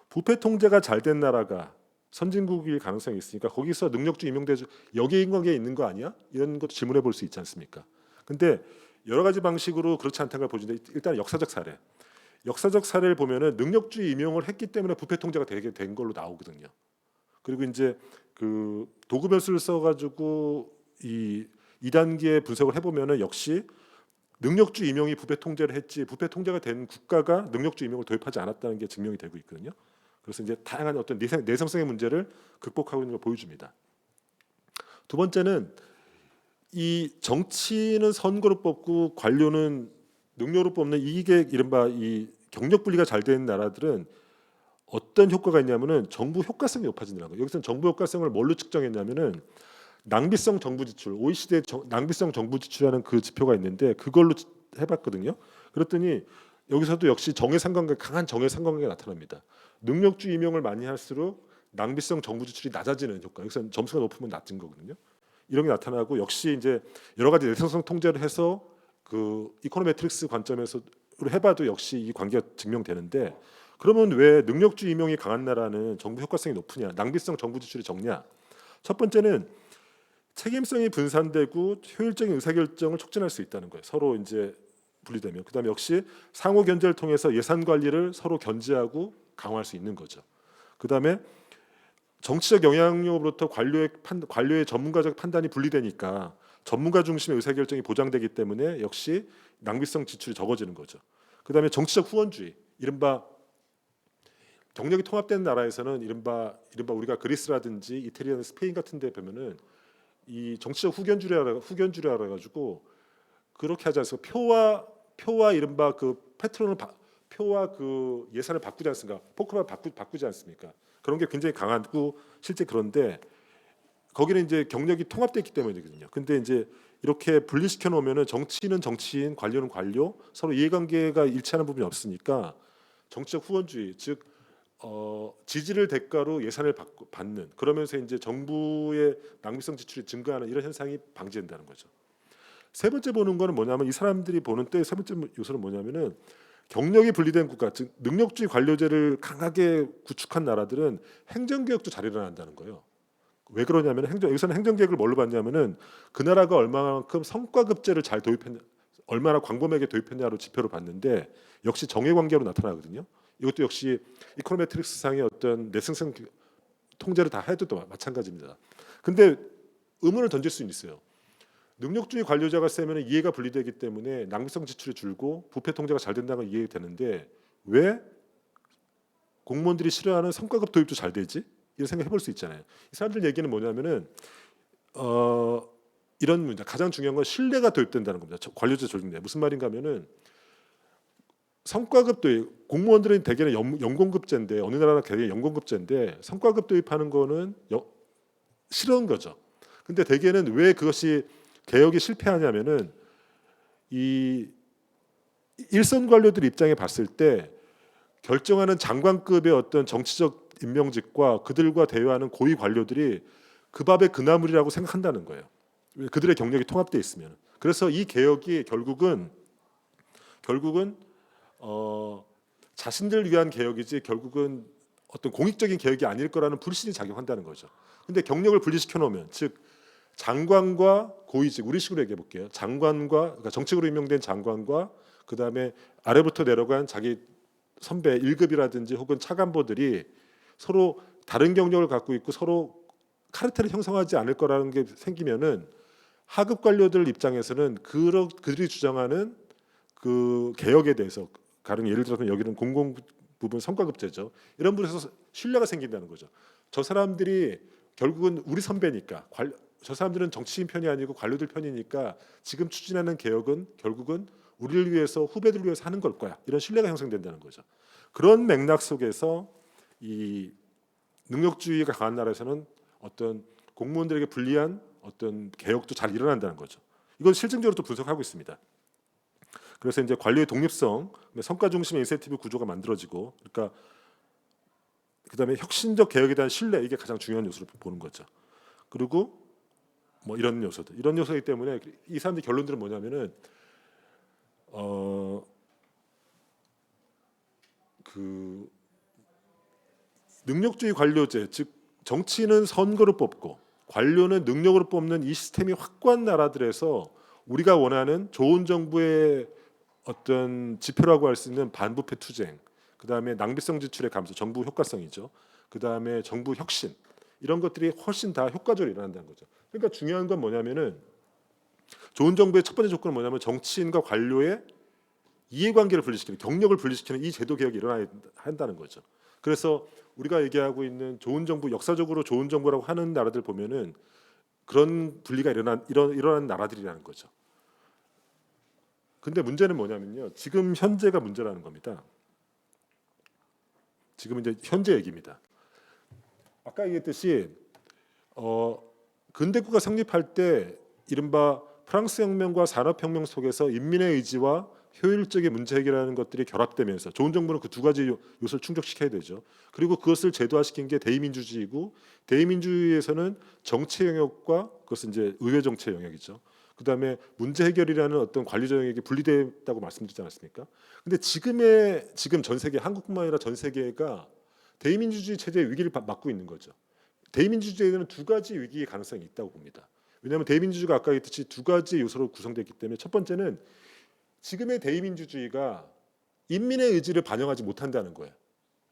부패 통제가 잘 된 나라가 선진국일 가능성이 있으니까 거기서 능력주 임용대주 여기 인관계에 있는 거 아니야? 이런 것도 질문해 볼 수 있지 않습니까? 근데 여러 가지 방식으로 그렇지 않다는 걸 보시는데 일단 역사적 사례를 보면은 능력주 임용을 했기 때문에 부패 통제가 되게 된 걸로 나오거든요. 그리고 이제 그 도구 변수를 써가지고 이 2단계 분석을 해보면은 역시 능력주 임용이 부패 통제를 했지 부패 통제가 된 국가가 능력주 임용을 도입하지 않았다는 게 증명이 되고 있거든요. 그래서 이제 다양한 어떤 내성성의 문제를 극복하고 있는 걸 보여줍니다. 두 번째는 이 정치는 선거로 뽑고 관료는 능력으로 뽑는 이게 이른바 이 경력 분리가 잘 되는 나라들은 어떤 효과가 있냐면은 정부 효과성이 높아진다는 거예요. 여기서는 정부 효과성을 뭘로 측정했냐면은 낭비성 정부 지출, OECD 낭비성 정부 지출이라는 그 지표가 있는데 그걸로 해봤거든요. 그랬더니 여기서도 역시 강한 정의 상관관계가 나타납니다. 능력주 임용을 많이 할수록 낭비성 정부 지출이 낮아지는 효과. 여기서 점수가 높으면 낮은 거거든요. 이런 게 나타나고 역시 이제 여러 가지 내성성 통제를 해서 그 이코노메트릭스 관점에서 해봐도 역시 이 관계가 증명되는데 그러면 왜 능력주 임용이 강한 나라는 정부 효과성이 높으냐, 낭비성 정부 지출이 적냐? 첫 번째는 책임성이 분산되고 효율적인 의사결정을 촉진할 수 있다는 거예요. 서로 이제 분리되면. 그다음에 역시 상호 견제를 통해서 예산 관리를 서로 견제하고 강화할 수 있는 거죠. 그다음에 정치적 영향력으로부터 관료의 전문가적 판단이 분리되니까 전문가 중심의 의사결정이 보장되기 때문에 역시 낭비성 지출이 적어지는 거죠. 그다음에 정치적 후원주의, 이른바 경력이 통합된 나라에서는 이른바 우리가 그리스라든지 이태리나 스페인 같은 데 보면은 이 정치적 후견주의라 가지고 그렇게 하지 않습니까? 표와 이른바 그 표와 그 예산을 바꾸지 않습니까? 포크만 바꾸지 않습니까? 그런 게 굉장히 강하고 실제 그런데 거기는 이제 경력이 통합됐기 때문이거든요. 근데 이제 이렇게 분리시켜 놓으면은 정치인은 정치인, 관료는 관료, 서로 이해관계가 일치하는 부분이 없으니까 정치적 후원주의, 즉 지지를 대가로 예산을 받는 그러면서 이제 정부의 낭비성 지출이 증가하는 이런 현상이 방지된다는 거죠. 세 번째 보는 거는 뭐냐면 이 사람들이 보는 때 세 번째 요소는 뭐냐면은 경력이 분리된 국가, 즉 능력주의 관료제를 강하게 구축한 나라들은 행정개혁도 잘 일어난다는 거예요. 왜 그러냐면 여기서는 행정개혁을 뭘로 봤냐면은 그 나라가 얼마만큼 성과급제를 잘 도입했냐, 얼마나 광범위하게 도입했냐로 지표로 봤는데 역시 정해관계로 나타나거든요. 이것도 역시 이코노메트릭스 상의 어떤 내성성 통제를 다 해도 마찬가지입니다. 근데 의문을 던질 수는 있어요. 능력주의 관료자가 세면 이해가 분리되기 때문에 낭비성 지출이 줄고 부패 통제가 잘 된다는 건 이해되는데 왜 공무원들이 싫어하는 성과급 도입도 잘 되지? 이런 생각 해볼 수 있잖아요. 이 사람들 얘기는 뭐냐면은 이런 문제, 가장 중요한 건 신뢰가 도입된다는 겁니다. 관료제 조직내 무슨 말인가 하면은 성과급 도입, 공무원들은 대개는 연공급제인데 어느 나라나 대개 연공급제인데 성과급 도입하는 거는 싫은 거죠. 근데 대개는 왜 그것이 개혁이 실패하냐면은 이 일선 관료들 입장에 봤을 때 결정하는 장관급의 어떤 정치적 임명직과 그들과 대화하는 고위 관료들이 그 밥의 그 나물이라고 생각한다는 거예요. 그들의 경력이 통합되어 있으면. 그래서 이 개혁이 결국은 자신들 위한 개혁이지 결국은 어떤 공익적인 개혁이 아닐 거라는 불신이 작용한다는 거죠. 근데 경력을 분리시켜 놓으면 즉 장관과 고위직 우리식으로 얘기해 볼게요. 장관과 그러니까 정책으로 임명된 장관과 그다음에 아래부터 내려간 자기 선배 1급이라든지 혹은 차관보들이 서로 다른 경력을 갖고 있고 서로 카르텔을 형성하지 않을 거라는 게 생기면은 하급 관료들 입장에서는 그들이 주장하는 그 개혁에 대해서 가령 예를 들어서 여기는 공공 부분 성과급제죠. 이런 부분에서 신뢰가 생긴다는 거죠. 저 사람들이 결국은 우리 선배니까 저 사람들은 정치인 편이 아니고 관료들 편이니까 지금 추진하는 개혁은 결국은 우리를 위해서 후배들을 위해서 하는 걸 거야. 이런 신뢰가 형성된다는 거죠. 그런 맥락 속에서 이 능력주의가 강한 나라에서는 어떤 공무원들에게 불리한 어떤 개혁도 잘 일어난다는 거죠. 이건 실증적으로 또 분석하고 있습니다. 그래서 이제 관료의 독립성, 성과 중심의 인센티브 구조가 만들어지고, 그러니까 그다음에 혁신적 개혁에 대한 신뢰 이게 가장 중요한 요소로 보는 거죠. 그리고 뭐 이런 요소이기 때문에 이 사람들 결론들은 뭐냐면은 그 능력주의 관료제, 즉 정치인은 선거로 뽑고 관료는 능력으로 뽑는 이 시스템이 확고한 나라들에서 우리가 원하는 좋은 정부의 어떤 지표라고 할 수 있는 반부패 투쟁, 그다음에 낭비성 지출의 감소, 정부 효과성이죠. 그다음에 정부 혁신 이런 것들이 훨씬 다 효과적으로 일어난다는 거죠. 그러니까 중요한 건 뭐냐면은 좋은 정부의 첫 번째 조건은 뭐냐면 정치인과 관료의 이해관계를 분리시키는 경력을 분리시키는 이 제도 개혁이 일어나야 한다는 거죠. 그래서 우리가 얘기하고 있는 좋은 정부, 역사적으로 좋은 정부라고 하는 나라들 보면은 그런 분리가 일어난 나라들이라는 거죠. 근데 문제는 뭐냐면요. 지금 현재가 문제라는 겁니다. 지금 이제 현재 얘기입니다. 아까 얘기했듯이 근대국가 성립할 때 이른바 프랑스 혁명과 산업혁명 속에서 인민의 의지와 효율적인 문제 해결하는 것들이 결합되면서 좋은 정부는 그 두 가지 요소를 충족시켜야 되죠. 그리고 그것을 제도화시킨 게 대의민주주의고 대의민주주의에서는 정치 영역과 그것은 이제 의회 정치 영역이죠. 그다음에 문제 해결이라는 어떤 관리적 영역이 분리됐다고 말씀드리지 않았습니까? 근데 지금 전 세계 한국뿐만 아니라 전 세계가 대의민주주의 체제의 위기를 맞고 있는 거죠. 대의민주주의에는 두 가지 위기의 가능성이 있다고 봅니다. 왜냐하면 대의민주주의가 아까 얘기했듯이 두 가지 요소로 구성되어 있기 때문에 첫 번째는 지금의 대의민주주의가 인민의 의지를 반영하지 못한다는 거예요.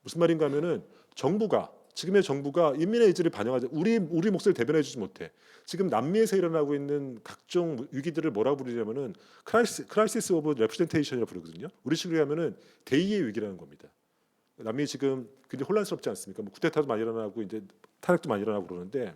무슨 말인가 하면은 지금의 정부가 인민의 의지를 반영하지 우리 목소리를 대변해 주지 못해. 지금 남미에서 일어나고 있는 각종 위기들을 뭐라고 부르냐면은 크라이시스 오브 레프레젠테이션이라고 부르거든요. 우리식으로 하면은 대의의 위기라는 겁니다. 남미 지금 굉장히 혼란스럽지 않습니까? 뭐 쿠데타도 많이 일어나고 이제 탄핵도 많이 일어나고 그러는데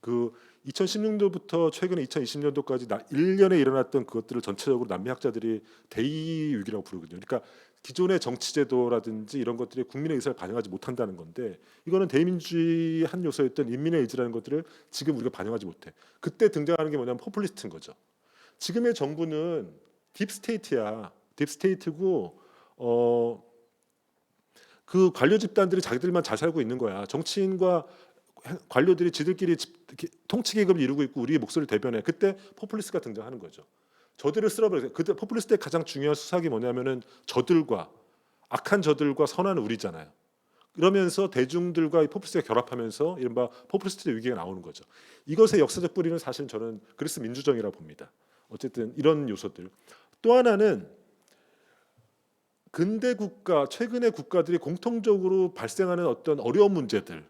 그 2016년도부터 최근에 2020년도까지 1년에 일어났던 그것들을 전체적으로 남미 학자들이 대의 위기라고 부르거든요. 그러니까 기존의 정치 제도라든지 이런 것들이 국민의 의사를 반영하지 못한다는 건데 이거는 대의민주주의 한 요소였던 인민의 의지라는 것들을 지금 우리가 반영하지 못해. 그때 등장하는 게 뭐냐면 포퓰리스트인 거죠. 지금의 정부는 딥스테이트야. 딥스테이트고 그 관료 집단들이 자기들만 잘 살고 있는 거야. 정치인과 관료들이 지들끼리 통치 계급을 이루고 있고 우리의 목소리를 대변해. 그때 포퓰리스트가 등장하는 거죠. 저들을 쓸어버려요. 그때 포퓰리스트의 가장 중요한 수사기 뭐냐면은 악한 저들과 선한 우리잖아요. 그러면서 대중들과 포퓰리스트가 결합하면서 이른바 포퓰리스트의 위기가 나오는 거죠. 이것의 역사적 뿌리는 사실 저는 그리스 민주정이라고 봅니다. 어쨌든 이런 요소들. 또 하나는 근대 국가, 최근의 국가들이 공통적으로 발생하는 어떤 어려운 문제들,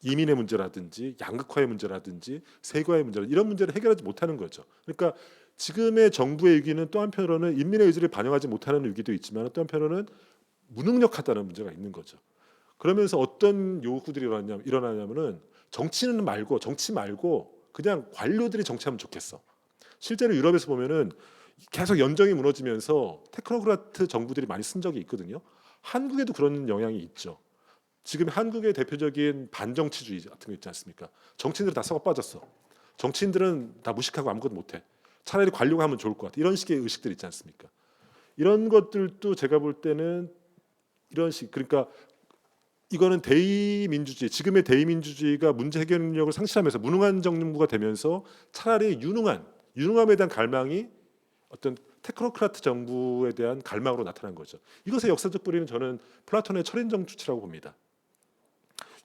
이민의 문제라든지 양극화의 문제라든지 세과의 문제라든지 이런 문제를 해결하지 못하는 거죠. 그러니까 지금의 정부의 위기는 또 한편으로는 인민의 의지를 반영하지 못하는 위기도 있지만 또 한편으로는 무능력하다는 문제가 있는 거죠. 그러면서 어떤 요구들이 일어나냐면은 정치는 말고 정치 말고 그냥 관료들이 정치하면 좋겠어. 실제로 유럽에서 보면은 계속 연정이 무너지면서 테크노크라트 정부들이 많이 쓴 적이 있거든요. 한국에도 그런 영향이 있죠. 지금 한국의 대표적인 반정치주의 같은 거 있지 않습니까? 정치인들은 다 썩어 빠졌어. 정치인들은 다 무식하고 아무것도 못해. 차라리 관료가 하면 좋을 것 같아. 이런 식의 의식들 있지 않습니까? 이런 것들도 제가 볼 때는 이런 식 그러니까 이거는 대의민주주의 지금의 대의민주주의가 문제 해결 능력을 상실하면서 무능한 정부가 되면서 차라리 유능함에 대한 갈망이 어떤 테크노크라트 정부에 대한 갈망으로 나타난 거죠. 이것의 역사적 뿌리는 저는 플라톤의 철인정주치라고 봅니다.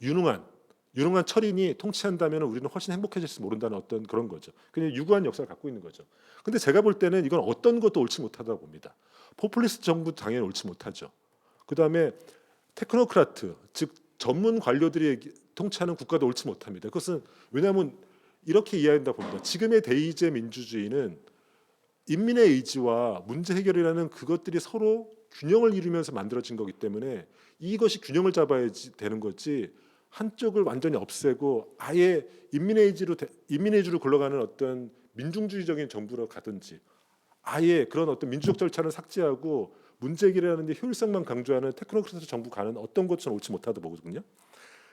유능한 철인이 통치한다면 우리는 훨씬 행복해질지 모른다는 어떤 그런 거죠. 그냥 유구한 역사를 갖고 있는 거죠. 근데 제가 볼 때는 이건 어떤 것도 옳지 못하다고 봅니다. 포퓰리스트 정부 당연히 옳지 못하죠. 그다음에 테크노크라트 즉 전문 관료들이 통치하는 국가도 옳지 못합니다. 그것은 왜냐하면 이렇게 이해한다 봅니다. 지금의 대의제 민주주의는 인민의 의지와 문제 해결이라는 그것들이 서로 균형을 이루면서 만들어진 거기 때문에 이것이 균형을 잡아야 되는 거지 한쪽을 완전히 없애고 아예 인민의 의지로 굴러가는 어떤 민중주의적인 정부로 가든지 아예 그런 어떤 민주적 절차를 삭제하고 문제 해결하는 데 효율성만 강조하는 테크노크라트 정부 가는 어떤 것은 옳지 못하다 보거든요.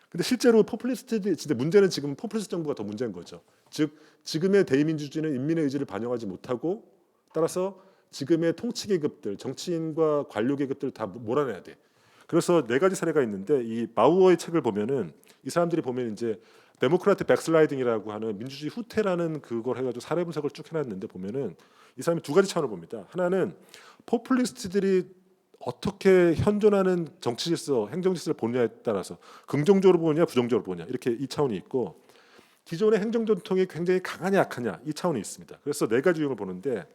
근데 실제로 포퓰리스트들이 진짜 문제는 지금 포퓰리스트 정부가 더 문제인 거죠. 즉 지금의 대의민주주의는 인민의 의지를 반영하지 못하고 따라서 지금의 통치 계급들, 정치인과 관료 계급들 다 몰아내야 돼. 그래서 네 가지 사례가 있는데 이 마우어의 책을 보면은 이 사람들이 보면 이제 데모크라트 백슬라이딩이라고 하는 민주주의 후퇴라는 그걸 해가지고 사례 분석을 쭉 해놨는데 보면은 이 사람이 두 가지 차원을 봅니다. 하나는 포퓰리스트들이 어떻게 현존하는 정치 질서, 행정 질서를 보느냐에 따라서 긍정적으로 보느냐, 부정적으로 보느냐 이렇게 이 차원이 있고 기존의 행정 전통이 굉장히 강하냐 약하냐 이 차원이 있습니다. 그래서 네 가지 유형을 보는데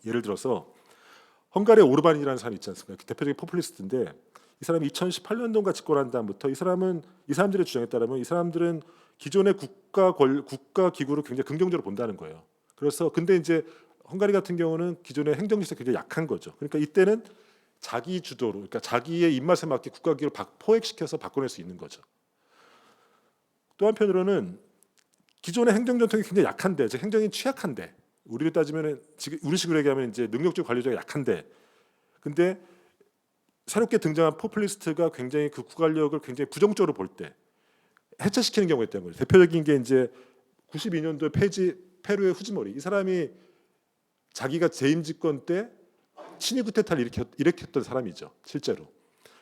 예를 들어서 헝가리의 오르반이라는 사람이 있지 않습니까? 대표적인 포퓰리스트인데 이 사람이 2018년도인가 집권한 다음부터 이 사람들의 주장에 따르면 이 사람들은 기존의 국가 기구를 굉장히 긍정적으로 본다는 거예요. 그래서 근데 이제 헝가리 같은 경우는 기존의 행정 질서가 굉장히 약한 거죠. 그러니까 이때는 자기 주도로, 그러니까 자기의 입맛에 맞게 국가 기구를 포획시켜서 바꿔낼 수 있는 거죠. 또 한편으로는 기존의 행정 전통이 굉장히 약한데, 즉 행정이 취약한데, 우리로 따지면은 우리식으로 얘기하면 이제 능력적 관료제가 약한데, 근데 새롭게 등장한 포퓰리스트가 굉장히 그 국관력을 굉장히 부정적으로 볼 때 해체시키는 경우가 있다는 거죠. 대표적인 게 이제 92년도 페루의 후지모리 이 사람이 자기가 재임 집권 때 친위 쿠데타를 일으켰던 사람이죠, 실제로.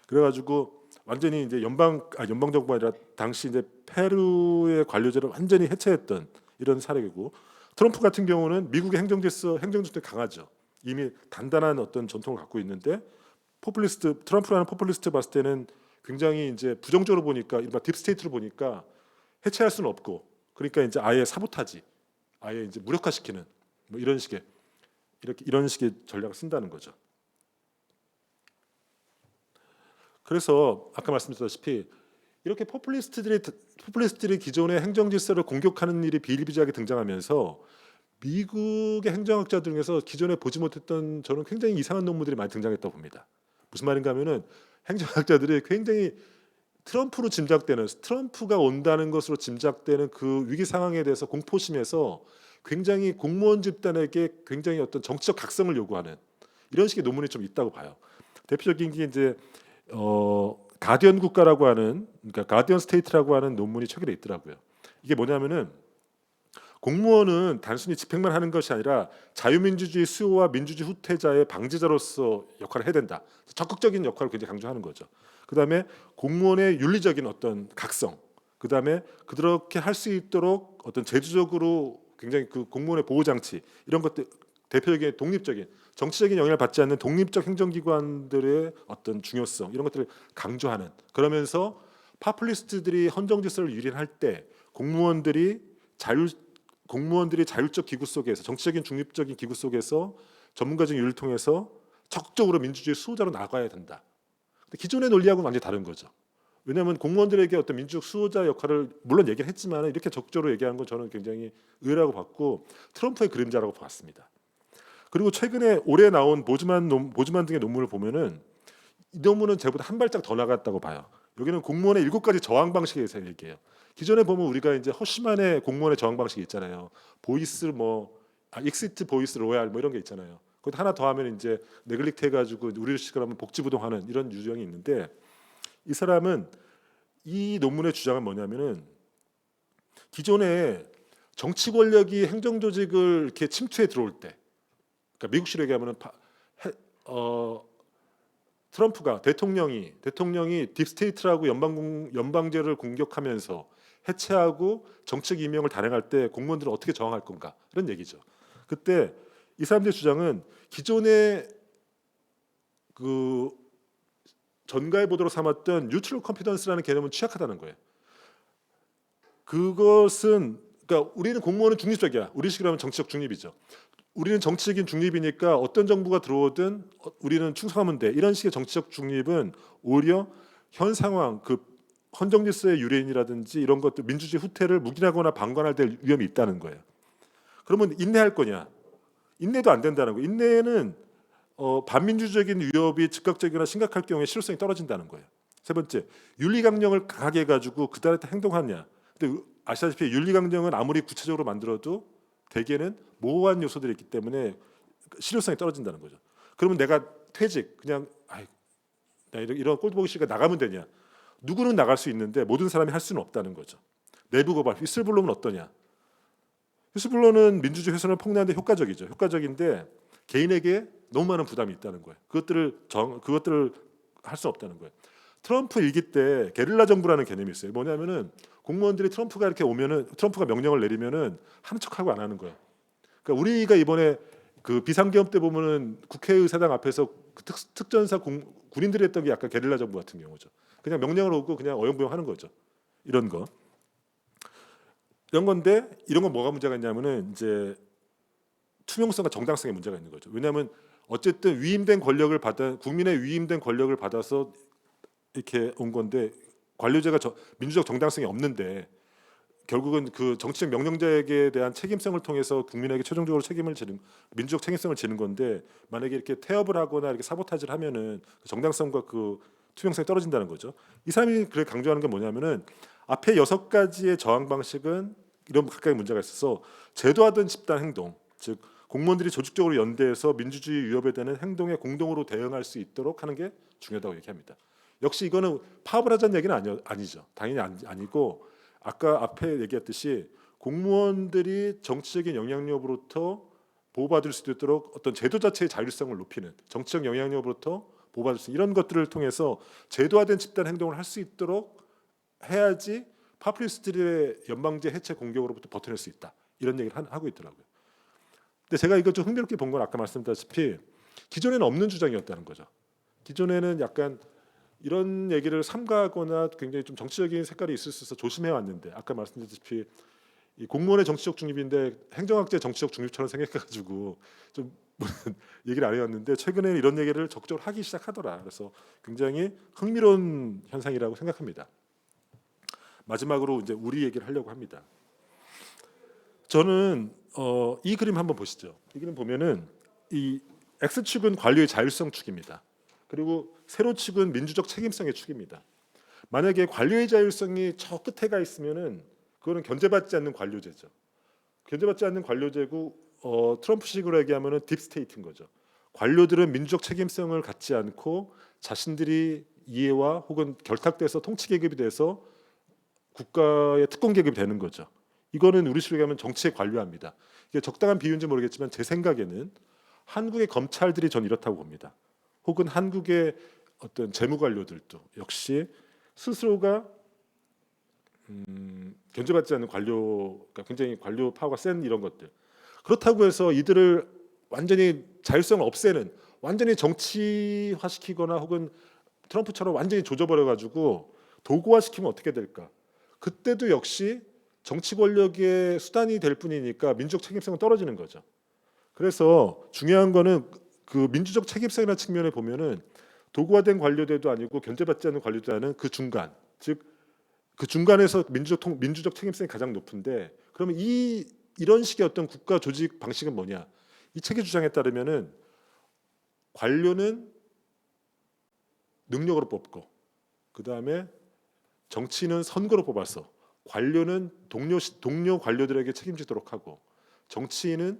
그래가지고 완전히 이제 연방 정부가 아니라 당시 이제 페루의 관료제를 완전히 해체했던 이런 사례이고 트럼프 같은 경우는 미국의 행정 전통이 강하죠. 이미 단단한 어떤 전통을 갖고 있는데 트럼프라는 포퓰리스트 봤을 때는 굉장히 이제 부정적으로 보니까 일반 딥스테이트로 보니까 해체할 수는 없고 그러니까 이제 아예 사보타지, 아예 이제 무력화시키는 뭐 이런 식의 전략을 쓴다는 거죠. 그래서 아까 말씀드렸다시피 이렇게 포퓰리스트들이 기존의 행정 질서를 공격하는 일이 비일비재하게 등장하면서 미국의 행정학자 중에서 기존에 보지 못했던 저는 굉장히 이상한 논문들이 많이 등장했다고 봅니다. 무슨 말인가 하면은 행정학자들이 굉장히 트럼프가 온다는 것으로 짐작되는 그 위기 상황에 대해서 공포심에서 굉장히 공무원 집단에게 굉장히 어떤 정치적 각성을 요구하는 이런 식의 논문이 좀 있다고 봐요. 대표적인 게 이제 가디언 국가라고 하는 그러니까 가디언 스테이트라고 하는 논문이 최근에 있더라고요. 이게 뭐냐면은 공무원은 단순히 집행만 하는 것이 아니라 자유민주주의 수호와 민주주의 후퇴자의 방지자로서 역할을 해야 된다. 적극적인 역할을 굉장히 강조하는 거죠. 그다음에 공무원의 윤리적인 어떤 각성, 그다음에 그렇게 할 수 있도록 어떤 제도적으로 굉장히 그 공무원의 보호 장치 이런 것들 대표적인 독립적인 정치적인 영향을 받지 않는 독립적 행정기관들의 어떤 중요성 이런 것들을 강조하는 그러면서 파퓰리스트들이 헌정 질서를 유린할 때 공무원들이 자율적 기구 속에서 정치적인 중립적인 기구 속에서 전문가적 윤리를 통해서 적극적으로 민주주의 수호자로 나가야 된다. 근데 기존의 논리하고는 완전히 다른 거죠. 왜냐하면 공무원들에게 어떤 민주적 수호자 역할을 물론 얘기를 했지만 이렇게 적극적으로 얘기하는 건 저는 굉장히 의외라고 봤고 트럼프의 그림자라고 봤습니다. 그리고 최근에 올해 나온 보즈만 등의 논문을 보면은 이 논문은 저보다 한 발짝 더 나갔다고 봐요. 여기는 공무원의 7가지 저항 방식에 대해서 얘기해요. 기존에 보면 우리가 이제 허쉬만의 공무원의 저항 방식이 있잖아요. 보이스 익시트 보이스 로얄 뭐 이런 게 있잖아요. 거기다 하나 더 하면 이제 네글릭트 해가지고 우리를 시끄러면 복지부동하는 이런 유형이 있는데 이 사람은 이 논문의 주장은 뭐냐면은 기존에 정치 권력이 행정 조직을 이렇게 침투해 들어올 때, 그러니까 미국식으로 얘기하면은 트럼프가 대통령이 딥스테이트라고 연방제를 공격하면서 해체하고 정책 임명을 단행할 때 공무원들은 어떻게 저항할 건가 이런 얘기죠. 그때 이 사람들의 주장은 기존의 그 전가의 보도로 삼았던 뉴트럴 컴피던스라는 개념은 취약하다는 거예요. 그것은 그러니까 우리는 공무원은 중립적이야. 우리식으로 하면 정치적 중립이죠. 우리는 정치적인 중립이니까 어떤 정부가 들어오든 우리는 충성하면 돼. 이런 식의 정치적 중립은 오히려 현 상황 그 헌정 질서의 유린이라든지 이런 것들 민주주의 후퇴를 묵인하거나 방관할 될 위험이 있다는 거예요. 그러면 인내할 거냐? 인내도 안 된다는 거예요. 인내는 반민주적인 위협이 즉각적이거나 심각할 경우에 실효성이 떨어진다는 거예요. 세 번째, 윤리강령을 강하게 해가지고 그달에 행동하냐? 근데 아시다시피 윤리강령은 아무리 구체적으로 만들어도 대개는 모호한 요소들이 있기 때문에 실효성이 떨어진다는 거죠. 그러면 내가 퇴직 그냥 나 이런 꼴 보기 싫으니까 나가면 되냐? 누구는 나갈 수 있는데 모든 사람이 할 수는 없다는 거죠. 내부 고발, 휘슬블로는 어떠냐? 휘슬블로는 민주주의 훼손을 폭로하는데 효과적이죠. 효과적인데 개인에게 너무 많은 부담이 있다는 거예요. 그것들을 할 수 없다는 거예요. 트럼프 일기 때 게릴라 정부라는 개념이 있어요. 뭐냐면은 공무원들이 트럼프가 이렇게 오면은 트럼프가 명령을 내리면은 하는 척하고 안 하는 거예요. 그러니까 우리가 이번에 그 비상계엄 때 보면은 국회의사당 앞에서 그 특전사 군인들이 했던 게 약간 게릴라 정부 같은 경우죠. 그냥 명령을 오고 그냥 어영부영 하는 거죠. 이런 거. 이런 건데 이런 건 뭐가 문제가 있냐면은 이제 투명성과 정당성에 문제가 있는 거죠. 왜냐하면 어쨌든 국민의 위임된 권력을 받아서 이렇게 온 건데 관료제가 민주적 정당성이 없는데 결국은 그 정치적 명령자에게 대한 책임성을 통해서 국민에게 최종적으로 민주적 책임성을 지는 건데 만약에 이렇게 태업을 하거나 이렇게 사보타지를 하면은 그 정당성과 그 투명성이 떨어진다는 거죠. 이 사람이 그래 강조하는 게 뭐냐면은 앞에 6가지의 저항 방식은 이런 각각의 문제가 있어서 제도화된 집단 행동, 즉 공무원들이 조직적으로 연대해서 민주주의 위협에 대한 행동에 공동으로 대응할 수 있도록 하는 게 중요하다고 얘기합니다. 역시 이거는 파업을 하자는 얘기는 아니죠. 당연히 아니고 아까 앞에 얘기했듯이 공무원들이 정치적인 영향력으로부터 보호받을 수 있도록 어떤 제도 자체의 자율성을 높이는 정치적 영향력으로부터 보호받을 수 있는 이런 것들을 통해서 제도화된 집단 행동을 할 수 있도록 해야지 파퓰리스트들의 연방제 해체 공격으로부터 버텨낼 수 있다. 이런 얘기를 하고 있더라고요. 근데 제가 이거 좀 흥미롭게 본 건 아까 말씀드렸다시피 기존에는 없는 주장이었다는 거죠. 기존에는 약간 이런 얘기를 삼가하거나 굉장히 좀 정치적인 색깔이 있을 수 있어서 조심해 왔는데 아까 말씀드렸다시피 이 공무원의 정치적 중립인데 행정학자의 정치적 중립처럼 생각해가지고 좀 얘기를 안 해왔는데 최근에 이런 얘기를 적극적으로 하기 시작하더라. 그래서 굉장히 흥미로운 현상이라고 생각합니다. 마지막으로 이제 우리 얘기를 하려고 합니다. 저는 이 그림 한번 보시죠. 이 그림 보면은 이 X축은 관료의 자율성 축입니다. 그리고 세로축은 민주적 책임성의 축입니다. 만약에 관료의 자율성이 저 끝에 가 있으면은 그거는 견제받지 않는 관료제죠. 견제받지 않는 관료제고 트럼프식으로 얘기하면은 딥스테이트인 거죠. 관료들은 민주적 책임성을 갖지 않고 자신들이 이해와 혹은 결탁돼서 통치 계급이 돼서 국가의 특권 계급이 되는 거죠. 이거는 우리식으로 얘기하면 정치에 관료합니다. 이게 적당한 비유인지 모르겠지만 제 생각에는 한국의 검찰들이 전 이렇다고 봅니다. 혹은 한국의 어떤 재무관료들도 역시 스스로가 견제받지 않는 그러니까 굉장히 관료 파워가 센 이런 것들. 그렇다고 해서 이들을 완전히 자율성을 없애는 완전히 정치화시키거나 혹은 트럼프처럼 완전히 조져버려가지고 도구화시키면 어떻게 될까? 그때도 역시 정치 권력의 수단이 될 뿐이니까 민주적 책임성은 떨어지는 거죠. 그래서 중요한 거는 그 민주적 책임성이라는 측면에 보면은 도구화된 관료제도 아니고 견제받지 않는 관료제도 아닌 그 중간 즉 그 중간에서 민주적 책임성이 가장 높은데, 그러면 이런 식의 어떤 국가 조직 방식은 뭐냐? 이 책의 주장에 따르면은 관료는 능력으로 뽑고, 그 다음에 정치인은 선거로 뽑아서, 관료는 동료 관료들에게 책임지도록 하고, 정치인은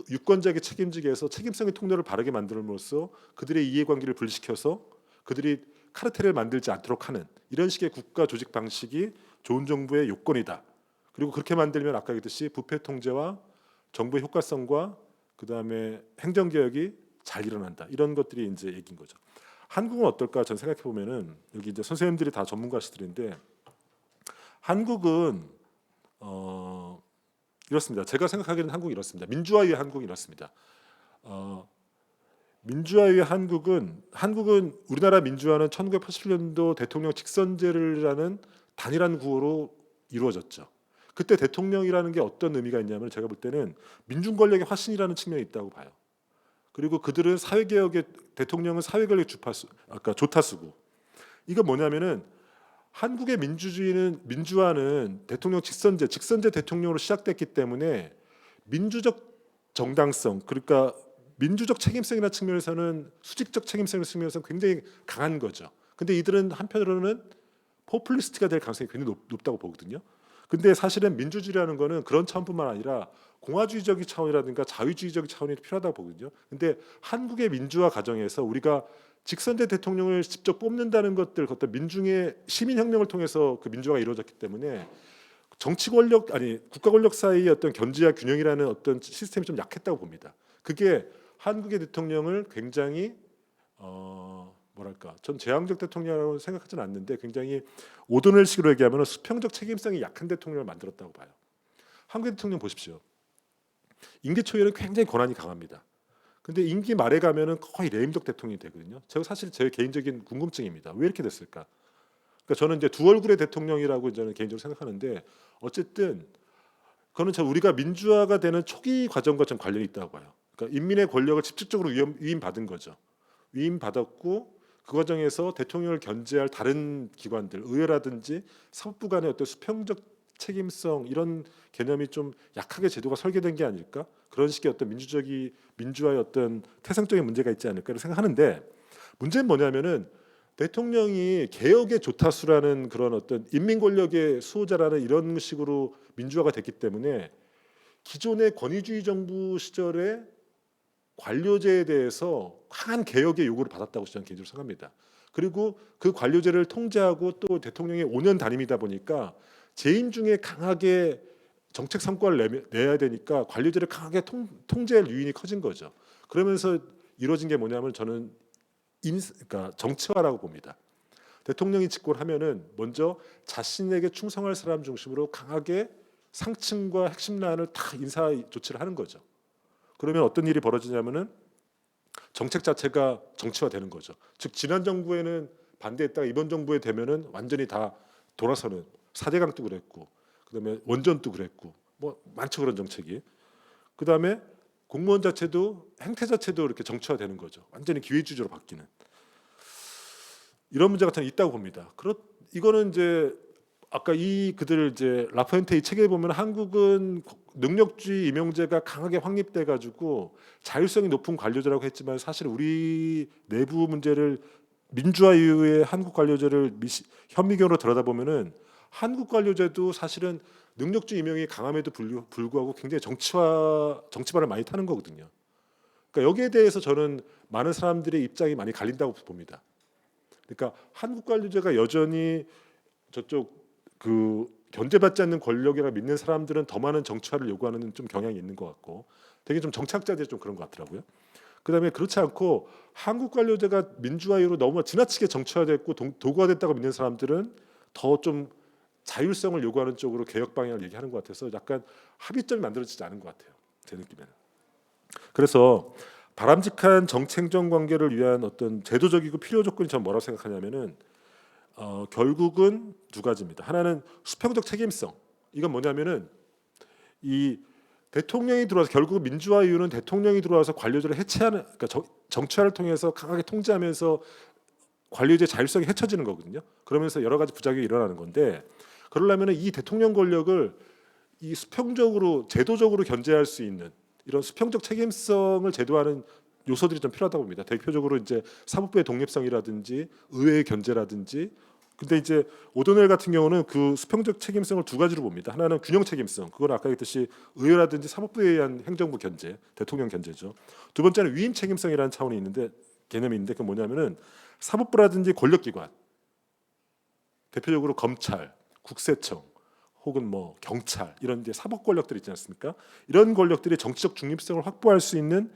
유권자에게 책임지게 해서 책임성의 통로를 바르게 만들므로써 그들의 이해관계를 분리시켜서 그들이 카르텔을 만들지 않도록 하는 이런 식의 국가 조직 방식이 좋은 정부의 요건이다. 그리고 그렇게 만들면 아까 얘기했듯이 부패 통제와 정부의 효과성과 그 다음에 행정 개혁이 잘 일어난다. 이런 것들이 이제 얘기인 거죠. 한국은 어떨까? 전 생각해 보면은 여기 이제 선생님들이 다 전문가시들인데 한국은 이렇습니다. 제가 생각하기에는 한국이 이렇습니다. 민주화의 한국이 이렇습니다. 민주화의 한국은 우리나라 민주화는 1987년도 대통령 직선제라는 단일한 구호로 이루어졌죠. 그때 대통령이라는 게 어떤 의미가 있냐면 제가 볼 때는 민중 권력의 화신이라는 측면이 있다고 봐요. 그리고 그들은 사회개혁의 대통령은 사회개혁의 조타수고, 이건 뭐냐면은 한국의 민주화는 대통령 직선제 대통령으로 시작됐기 때문에 민주적 정당성, 그러니까 민주적 책임성이나 측면에서는 수직적 책임성의 측면에서는 굉장히 강한 거죠. 근데 이들은 한편으로는 포퓰리스트가 될 가능성이 굉장히 높다고 보거든요. 근데 사실은 민주주의라는 거는 그런 차원뿐만 아니라 공화주의적인 차원이라든가 자유주의적인 차원이 필요하다고 보거든요. 근데 한국의 민주화 과정에서 우리가 직선제 대통령을 직접 뽑는다는 것들, 어떤 민중의 시민혁명을 통해서 그 민주화가 이루어졌기 때문에 정치 권력 국가 권력 사이의 어떤 견제와 균형이라는 어떤 시스템이 좀 약했다고 봅니다. 그게 한국의 대통령을 굉장히 전 제왕적 대통령이라고 생각하지는 않는데 굉장히 오도넬식으로 얘기하면 수평적 책임성이 약한 대통령을 만들었다고 봐요. 한국의 대통령 보십시오. 임기 초에는 굉장히 권한이 강합니다. 근데 임기 말에 가면은 거의 레임덕 대통령이 되거든요. 제가 사실 제 개인적인 궁금증입니다. 왜 이렇게 됐을까? 그러니까 저는 이제 두 얼굴의 대통령이라고 저는 개인적으로 생각하는데, 어쨌든 그거는 우리가 민주화가 되는 초기 과정과 좀 관련이 있다고 봐요. 그러니까 인민의 권력을 직접적으로 위임받은 거죠. 위임받았고 그 과정에서 대통령을 견제할 다른 기관들, 의회라든지 사법부 간의 어떤 수평적 책임성, 이런 개념이 좀 약하게 제도가 설계된 게 아닐까? 그런 식의 어떤 민주화의 어떤 태생적인 문제가 있지 않을까 생각하는데, 문제는 뭐냐면은 대통령이 개혁의 조타수라는 그런 어떤 인민 권력의 수호자라는 이런 식으로 민주화가 됐기 때문에 기존의 권위주의 정부 시절에 관료제에 대해서 강한 개혁의 요구를 받았다고 저는 개인적으로 생각합니다. 그리고 그 관료제를 통제하고 또 대통령이 5년 단임이다 보니까 재임 중에 강하게 정책 성과를 내야 되니까 관료제를 강하게 통제할 유인이 커진 거죠. 그러면서 이루어진 게 뭐냐면 저는 그러니까 정치화라고 봅니다. 대통령이 집권하면은 먼저 자신에게 충성할 사람 중심으로 강하게 상층과 핵심란을 다 인사 조치를 하는 거죠. 그러면 어떤 일이 벌어지냐면은 정책 자체가 정치화되는 거죠. 즉 지난 정부에는 반대했다가 이번 정부에 되면은 완전히 다 돌아서는, 4대강도 그랬고 그다음에 원전도 그랬고 뭐 많죠, 그런 정책이. 그다음에 공무원 자체도 행태 자체도 이렇게 정치화되는 거죠. 완전히 기회주의로 바뀌는 이런 문제가 저는 있다고 봅니다. 이거는 이제 아까 그들 이제 라포엔테 이 책에 보면 한국은 능력주의 임용제가 강하게 확립돼 가지고 자율성이 높은 관료제라고 했지만, 사실 우리 내부 문제를 민주화 이후에 한국 관료제를 현미경으로 들여다보면은 한국 관료제도 사실은 능력주의 임용이 강함에도 불구하고 굉장히 정치발을 많이 타는 거거든요. 그러니까 여기에 대해서 저는 많은 사람들의 입장이 많이 갈린다고 봅니다. 그러니까 한국 관료제가 여전히 저쪽 그 견제받지 않는 권력이라 믿는 사람들은 더 많은 정치화를 요구하는 좀 경향이 있는 것 같고, 되게 좀 정치학자들이 좀 그런 것 같더라고요. 그다음에 그렇지 않고 한국 관료제가 민주화 이후로 너무 지나치게 정치화됐고 도구화됐다고 믿는 사람들은 더 좀 자율성을 요구하는 쪽으로 개혁 방향을 얘기하는 것 같아서 약간 합의점이 만들어지지 않은 것 같아요, 제 느낌에는. 그래서 바람직한 정책정 관계를 위한 어떤 제도적이고 필요 조건이 전 뭐라고 생각하냐면은 결국은 두 가지입니다. 하나는 수평적 책임성. 이건 뭐냐면은 이 대통령이 들어와서, 결국 민주화 이유는 대통령이 들어와서 관료들을 해체하는, 그러니까 정치화를 통해서 강하게 통제하면서 관료제 자율성이 헤쳐지는 거거든요. 그러면서 여러 가지 부작용이 일어나는 건데 그러려면 이 대통령 권력을 이 수평적으로 제도적으로 견제할 수 있는 이런 수평적 책임성을 제도하는 요소들이 좀 필요하다고 봅니다. 대표적으로 이제 사법부의 독립성이라든지 의회의 견제라든지. 근데 이제 오도넬 같은 경우는 그 수평적 책임성을 두 가지로 봅니다. 하나는 균형 책임성, 그건 아까 얘기했듯이 의회라든지 사법부에 의한 행정부 견제, 대통령 견제죠. 두 번째는 위임 책임성이라는 차원이 있는데 개념이 있는데 그게 뭐냐면은 사법부라든지 권력기관, 대표적으로 검찰, 국세청 혹은 뭐 경찰 이런 이제 사법 권력들 있지 않습니까? 이런 권력들이 정치적 중립성을 확보할 수 있는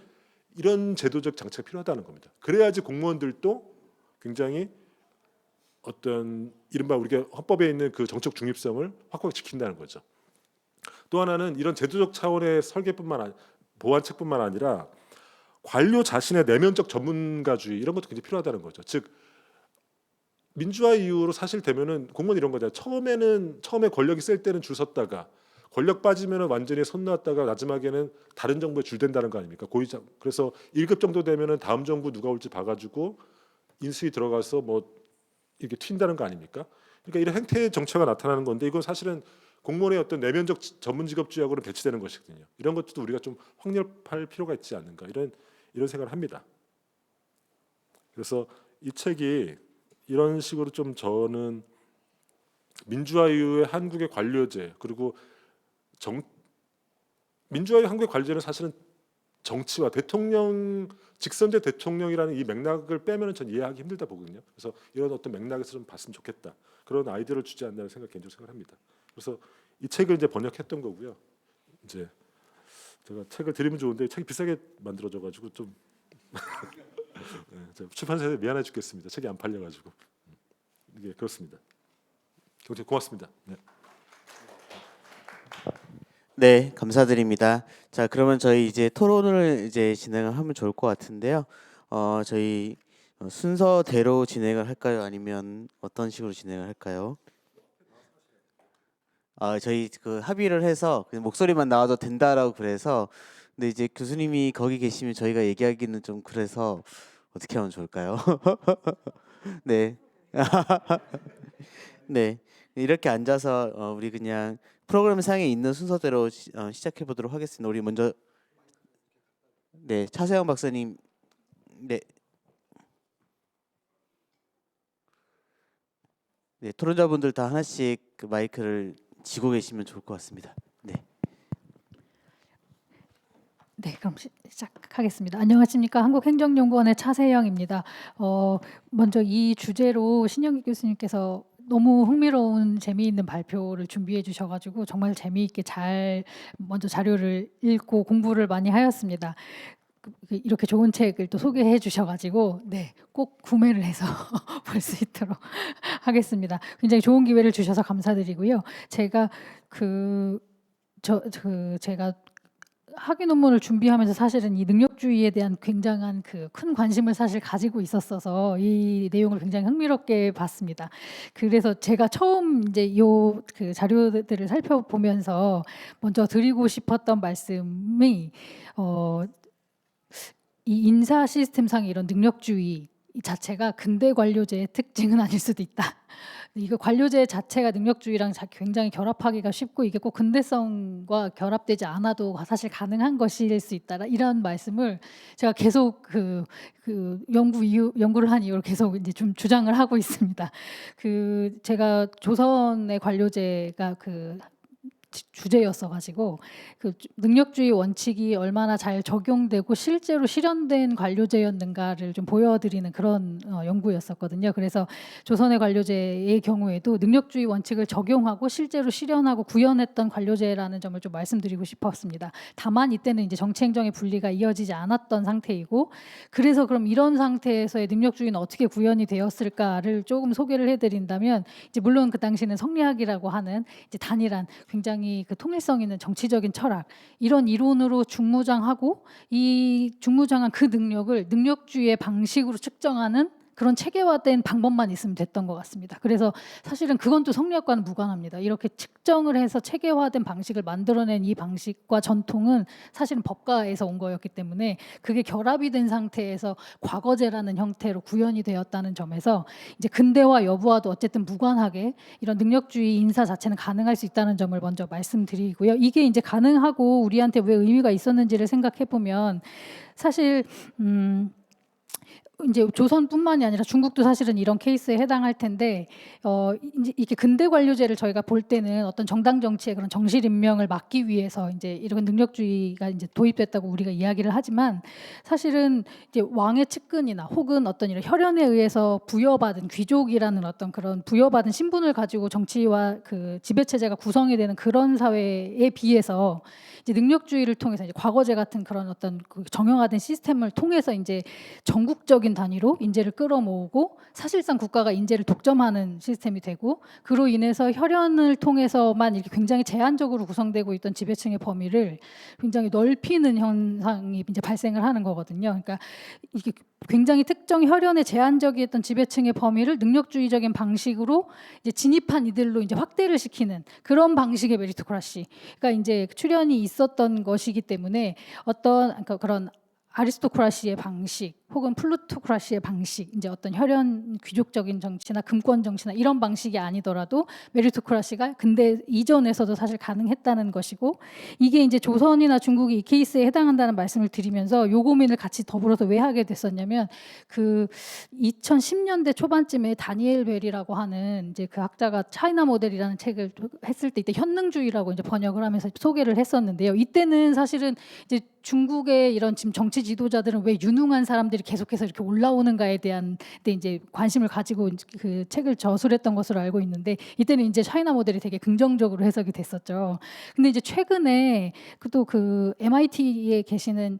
이런 제도적 장치가 필요하다는 겁니다. 그래야지 공무원들도 굉장히 어떤 이른바 우리가 헌법에 있는 그 정책 중립성을 확고하게 지킨다는 거죠. 또 하나는 이런 제도적 차원의 설계뿐만 보완책뿐만 아니라 관료 자신의 내면적 전문가주의 이런 것도 굉장히 필요하다는 거죠. 즉 민주화 이후로 사실 되면은 공무원 이런 거잖아요. 처음에 권력이 셀 때는 줄 섰다가 권력 빠지면은 완전히 손 놨다가 마지막에는 다른 정부에 줄댄다는 거 아닙니까? 고위장. 그래서 1급 정도 되면은 다음 정부 누가 올지 봐가지고 인수위 들어가서 뭐 이렇게 튄다는 거 아닙니까? 그러니까 이런 행태의 정체가 나타나는 건데 이건 사실은 공무원의 어떤 내면적 전문 직업주의하고는 배치되는 것이거든요. 이런 것도 우리가 좀 확립할 필요가 있지 않는가 이런 생각을 합니다. 그래서 이 책이 이런 식으로 좀 저는 민주화 이후의 한국의 관료제 그리고 민주화 이후 한국의 관료제는 사실은 정치와 대통령 직선제 대통령이라는 이 맥락을 빼면은 전 이해하기 힘들다 보거든요. 그래서 이런 어떤 맥락에서 좀 봤으면 좋겠다. 그런 아이디어를 주지 않나는 생각 개인적으로 생각합니다. 그래서 이 책을 이제 번역했던 거고요. 이제 제가 책을 드리면 좋은데 책이 비싸게 만들어져 가지고 좀 네, 출판사에 미안해 죽겠습니다. 책이 안 팔려 가지고 이게 그렇습니다. 고맙습니다. 네. 네, 감사드립니다. 자, 그러면 저희 이제 토론을 이제 진행을 하면 좋을 것 같은데요. 저희 순서대로 진행을 할까요? 아니면 어떤 식으로 진행을 할까요? 저희 그 합의를 해서 그냥 목소리만 나와도 된다라고 그래서 근데 이제 교수님이 거기 계시면 저희가 얘기하기는 좀 그래서 어떻게 하면 좋을까요? 네. 네. 이렇게 앉아서 우리 그냥 프로그램 상에 있는 순서대로 시작해 보도록 하겠습니다. 우리 먼저 네, 차세영 박사님. 네. 네, 토론자분들 다 하나씩 그 마이크를 쥐고 계시면 좋을 것 같습니다. 네. 네, 그럼 시작하겠습니다. 안녕하십니까? 한국행정연구원의 차세영입니다. 먼저 이 주제로 신영기 교수님께서 너무 흥미로운 재미있는 발표를 준비해 주셔가지고 정말 재미있게 잘 먼저 자료를 읽고 공부를 많이 하였습니다. 이렇게 좋은 책을 또 소개해 주셔가지고 네, 꼭 구매를 해서 볼 수 있도록 하겠습니다. 굉장히 좋은 기회를 주셔서 감사드리고요. 제가 제가 학위 논문을 준비하면서 사실은 이 능력주의에 대한 굉장한 그 큰 관심을 사실 가지고 있었어서 이 내용을 굉장히 흥미롭게 봤습니다. 그래서 제가 처음 이제 요 그 자료들을 살펴보면서 먼저 드리고 싶었던 말씀이 이 인사 시스템상의 이런 능력주의 이 자체가 근대 관료제의 특징은 아닐 수도 있다. 이거 관료제 자체가 능력주의랑 굉장히 결합하기가 쉽고 이게 꼭 근대성과 결합되지 않아도 사실 가능한 것일 수 있다. 이런 말씀을 제가 계속 연구를 한 이후로 계속 이제 좀 주장을 하고 있습니다. 제가 조선의 관료제가 주제였어가지고 그 능력주의 원칙이 얼마나 잘 적용되고 실제로 실현된 관료제였는가를 좀 보여드리는 그런 연구였었거든요. 그래서 조선의 관료제의 경우에도 능력주의 원칙을 적용하고 실제로 실현하고 구현했던 관료제라는 점을 좀 말씀드리고 싶었습니다. 다만 이때는 이제 정치행정의 분리가 이어지지 않았던 상태이고 그래서 그럼 이런 상태에서의 능력주의는 어떻게 구현이 되었을까를 조금 소개를 해드린다면 이제 물론 그 당시는 성리학이라고 하는 이제 단일한 굉장히 그 통일성 있는 정치적인 철학 이런 이론으로 중무장하고 이 중무장한 그 능력을 능력주의의 방식으로 측정하는 그런 체계화된 방법만 있으면 됐던 것 같습니다. 그래서 사실은 그건 또 성리학과는 무관합니다. 이렇게 측정을 해서 체계화된 방식을 만들어낸 이 방식과 전통은 사실은 법가에서 온 거였기 때문에 그게 결합이 된 상태에서 과거제라는 형태로 구현이 되었다는 점에서 이제 근대화 여부와도 어쨌든 무관하게 이런 능력주의 인사 자체는 가능할 수 있다는 점을 먼저 말씀드리고요. 이게 이제 가능하고 우리한테 왜 의미가 있었는지를 생각해 보면 사실 이제 조선뿐만이 아니라 중국도 사실은 이런 케이스에 해당할 텐데 이제 이게 근대 관료제를 저희가 볼 때는 어떤 정당 정치의 그런 정실 임명을 막기 위해서 이제 이런 능력주의가 이제 도입됐다고 우리가 이야기를 하지만 사실은 이제 왕의 측근이나 혹은 어떤 이런 혈연에 의해서 부여받은 귀족이라는 어떤 그런 부여받은 신분을 가지고 정치와 그 지배 체제가 구성이 되는 그런 사회에 비해서 이제 능력주의를 통해서 이제 과거제 같은 그런 어떤 그 정형화된 시스템을 통해서 이제 전국적인 단위로 인재를 끌어모으고 사실상 국가가 인재를 독점하는 시스템이 되고 그로 인해서 혈연을 통해서만 이렇게 굉장히 제한적으로 구성되고 있던 지배층의 범위를 굉장히 넓히는 현상이 이제 발생을 하는 거거든요. 그러니까 이게 굉장히 특정 혈연에 제한적이었던 지배층의 범위를 능력주의적인 방식으로 이제 진입한 이들로 이제 확대를 시키는 그런 방식의 메리토크라시가 이제 출현이 있었던 것이기 때문에 어떤 그러니까 그런 아리스토크라시의 방식 혹은 플루토크라시의 방식 이제 어떤 혈연 귀족적인 정치나 금권 정치나 이런 방식이 아니더라도 메리토크라시가 근대 이전에서도 사실 가능했다는 것이고 이게 이제 조선이나 중국이 이 케이스에 해당한다는 말씀을 드리면서 요 고민을 같이 더불어서 왜 하게 됐었냐면 그 2010년대 초반쯤에 다니엘 벨이라고 하는 이제 그 학자가 차이나 모델이라는 책을 했을 때 이때 현능주의라고 이제 번역을 하면서 소개를 했었는데요. 이때는 사실은 이제 중국의 이런 지금 정치 지도자들은 왜 유능한 사람들이 계속해서 이렇게 올라오는가에 대한 데 이제 관심을 가지고 그 책을 저술했던 것으로 알고 있는데 이때는 이제 차이나 모델이 되게 긍정적으로 해석이 됐었죠. 근데 이제 최근에 또 그 MIT에 계시는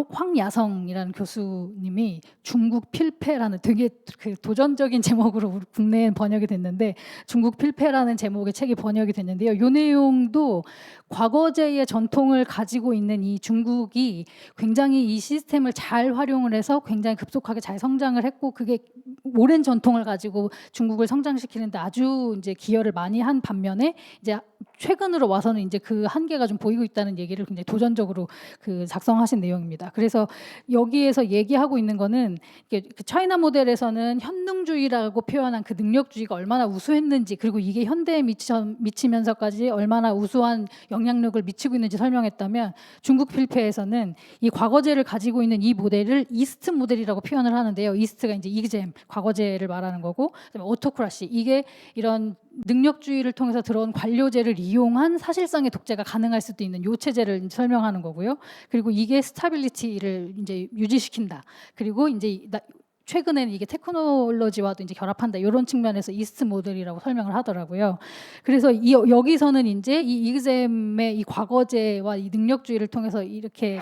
황야성이라는 교수님이 중국 필패라는 되게 그 도전적인 제목으로 국내에 번역이 됐는데 중국 필패라는 제목의 책이 번역이 됐는데요. 이 내용도 과거제의 전통을 가지고 있는 이 중국이 굉장히 이 시스템을 잘 활용을 해서 굉장히 급속하게 잘 성장을 했고 그게 오랜 전통을 가지고 중국을 성장시키는데 아주 이제 기여를 많이 한 반면에 이제 최근으로 와서는 이제 그 한계가 좀 보이고 있다는 얘기를 굉장히 도전적으로 그 작성하신 내용입니다. 그래서 여기에서 얘기하고 있는 거는 그 차이나 모델에서는 현능주의라고 표현한 그 능력주의가 얼마나 우수했는지 그리고 이게 현대에 미치면서까지 얼마나 우수한 영향력을 미치고 있는지 설명했다면 중국 필패에서는 이 과거제를 가지고 있는 이 모델을 이스트 모델이라고 표현을 하는데요. 이스트가 이제 이그잼 과거제를 말하는 거고 그다음에 오토크라시 이게 이런 능력주의를 통해서 들어온 관료제를 이용한 사실상의 독재가 가능할 수도 있는 요 체제를 설명하는 거고요. 그리고 이게 스타빌리티를 이제 유지시킨다. 그리고 이제 최근에는 이게 테크놀로지와도 이제 결합한다 이런 측면에서 이스트 모델이라고 설명을 하더라고요. 그래서 여기서는 이제 이 이그잼의 이 과거제와 이 능력주의를 통해서 이렇게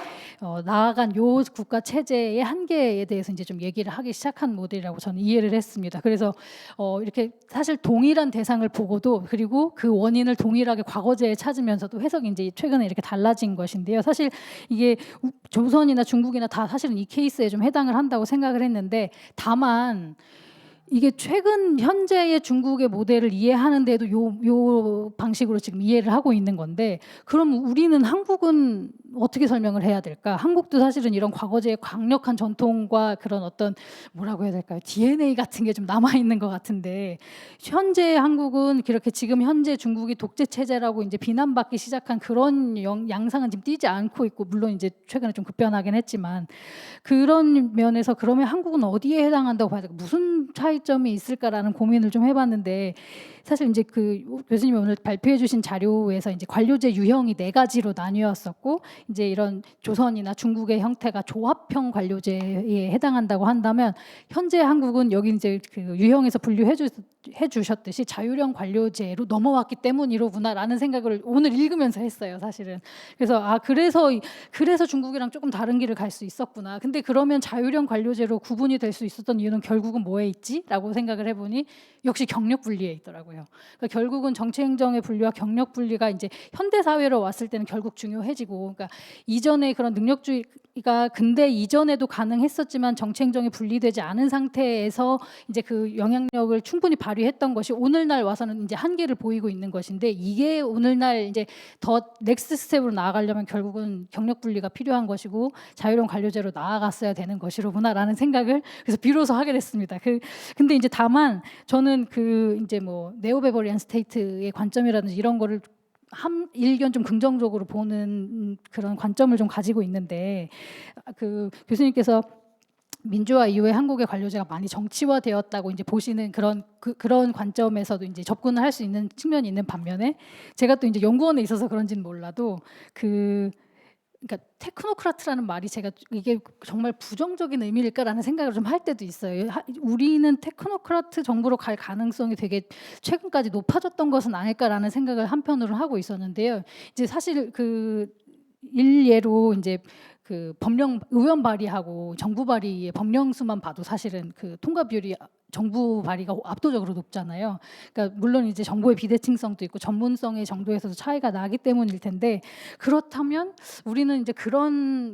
나아간 요 국가 체제의 한계에 대해서 이제 좀 얘기를 하기 시작한 모델이라고 저는 이해를 했습니다. 그래서 이렇게 사실 동일한 대상을 보고도 그리고 그 원인을 동일하게 과거제에 찾으면서도 해석이 이제 최근에 이렇게 달라진 것인데요. 사실 이게 조선이나 중국이나 다 사실은 이 케이스에 좀 해당을 한다고 생각을 했는데 다만 이게 최근 현재의 중국의 모델을 이해하는데도 요 방식으로 지금 이해를 하고 있는 건데 그럼 우리는 한국은 어떻게 설명을 해야 될까? 한국도 사실은 이런 과거제의 강력한 전통과 그런 어떤 뭐라고 해야 될까요? DNA 같은 게 좀 남아 있는 것 같은데 현재 한국은 그렇게 지금 현재 중국이 독재 체제라고 이제 비난받기 시작한 그런 양상은 지금 띄지 않고 있고 물론 이제 최근에 좀 급변하긴 했지만 그런 면에서 그러면 한국은 어디에 해당한다고 봐야 될까? 무슨 차이점이 있을까라는 고민을 좀 해봤는데 사실 이제 그 교수님이 오늘 발표해주신 자료에서 이제 관료제 유형이 4가지로 나뉘었었고 이제 이런 조선이나 중국의 형태가 조합형 관료제에 해당한다고 한다면 현재 한국은 여기 이제 그 유형에서 분류해 주셨듯이 자율형 관료제로 넘어왔기 때문이로구나라는 생각을 오늘 읽으면서 했어요, 사실은. 그래서 그래서 중국이랑 조금 다른 길을 갈 수 있었구나. 근데 그러면 자율형 관료제로 구분이 될 수 있었던 이유는 결국은 뭐에 있지? 라고 생각을 해보니 역시 경력 분리에 있더라고요. 그러니까 결국은 정치행정의 분리와 경력 분리가 이제 현대 사회로 왔을 때는 결국 중요해지고, 그러니까 이전에 그런 능력주의가 근대 이전에도 가능했었지만 정치행정이 분리되지 않은 상태에서 이제 그 영향력을 충분히 발휘했던 것이 오늘날 와서는 이제 한계를 보이고 있는 것인데, 이게 오늘날 이제 더 넥스트 스텝으로 나아가려면 결국은 경력 분리가 필요한 것이고 자유로운 관료제로 나아갔어야 되는 것이로구나라는 생각을 그래서 비로소 하게 됐습니다. 근데 이제 다만 저는 그 이제 뭐 네오베버리안 스테이트의 관점이라든지 이런 거를 일견 좀 긍정적으로 보는 그런 관점을 좀 가지고 있는데, 그 교수님께서 민주화 이후에 한국의 관료제가 많이 정치화되었다고 이제 보시는 그런 관점에서도 이제 접근을 할 수 있는 측면이 있는 반면에, 제가 또 이제 연구원에 있어서 그런지는 몰라도 그러니까 테크노크라트라는 말이 제가 이게 정말 부정적인 의미일까라는 생각을 좀 할 때도 있어요. 우리는 테크노크라트 정부로 갈 가능성이 되게 최근까지 높아졌던 것은 아닐까라는 생각을 한편으로 하고 있었는데요. 이제 사실 그 일례로 이제 그 의원 발의하고 정부 발의의 법령 수만 봐도 사실은 그 통과 비율이 정부 발의가 압도적으로 높잖아요. 그러니까 물론 이제 정보의 비대칭성도 있고 전문성의 정도에서도 차이가 나기 때문일 텐데, 그렇다면 우리는 이제 그런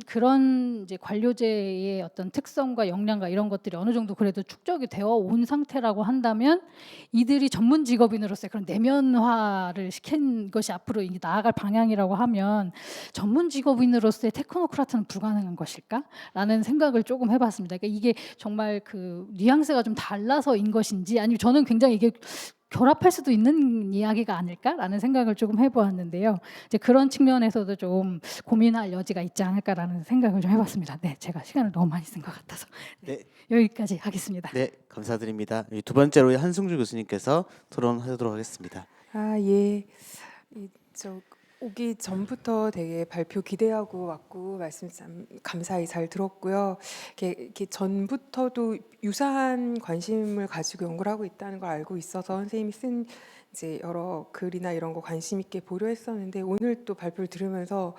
이제 관료제의 어떤 특성과 역량과 이런 것들이 어느 정도 그래도 축적이 되어 온 상태라고 한다면, 이들이 전문 직업인으로서의 그런 내면화를 시킨 것이 앞으로 이제 나아갈 방향이라고 하면 전문 직업인으로서의 테크노크라트는 불가능한 것일까라는 생각을 조금 해봤습니다. 그러니까 이게 정말 그 뉘앙스가 좀 달라서인 것인지, 아니면 저는 굉장히 이게 결합할 수도 있는 이야기가 아닐까라는 생각을 조금 해보았는데요. 이제 그런 측면에서도 좀 고민할 여지가 있지 않을까라는 생각을 좀 해봤습니다. 네, 제가 시간을 너무 많이 쓴 것 같아서 네. 여기까지 하겠습니다. 네, 감사드립니다. 두 번째로 한승주 교수님께서 토론하도록 하겠습니다. 예. 저 오기 전부터 되게 발표 기대하고 왔고 말씀 참 감사히 잘 들었고요. 이렇게 전부터도 유사한 관심을 가지고 연구를 하고 있다는 걸 알고 있어서 선생님이 쓴 이제 여러 글이나 이런 거 관심 있게 보려 했었는데, 오늘 또 발표를 들으면서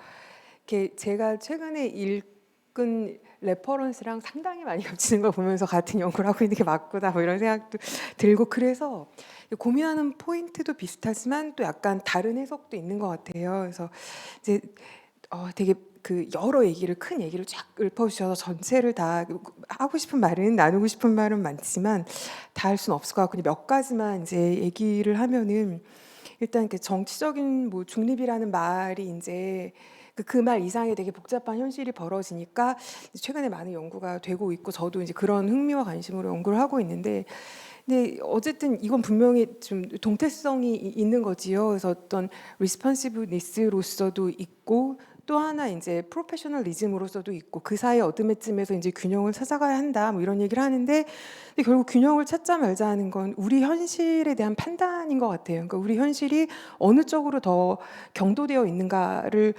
이렇게 제가 최근에 읽은 레퍼런스랑 상당히 많이 겹치는 걸 보면서 같은 연구를 하고 있는 게 맞구나 뭐 이런 생각도 들고, 그래서 고민하는 포인트도 비슷하지만 또 약간 다른 해석도 있는 것 같아요. 그래서 이제 되게 그 여러 얘기를 큰 얘기를 쫙 읊어주셔서 전체를 다 하고 싶은 말은 나누고 싶은 말은 많지만 다 할 수는 없을 것 같고, 몇 가지만 이제 얘기를 하면은, 일단 그 정치적인 뭐 중립이라는 말이 이제 그 말 이상의 되게 복잡한 현실이 벌어지니까 최근에 많은 연구가 되고 있고, 저도 이제 그런 흥미와 관심으로 연구를 하고 있는데, 근데 어쨌든 이건 분명히 좀 동태성이 있는 거지요. 그래서 어떤 리스폰시브니스로서도 있고, 또 하나 이제 프로페셔널리즘으로서도 있고, 그 사이 어둠에쯤에서 이제 균형을 찾아가야 한다 뭐 이런 얘기를 하는데, 근데 결국 균형을 찾자 말자 하는 건 우리 현실에 대한 판단인 것 같아요. 그러니까 우리 현실이 어느 쪽으로 더 경도되어 있는가를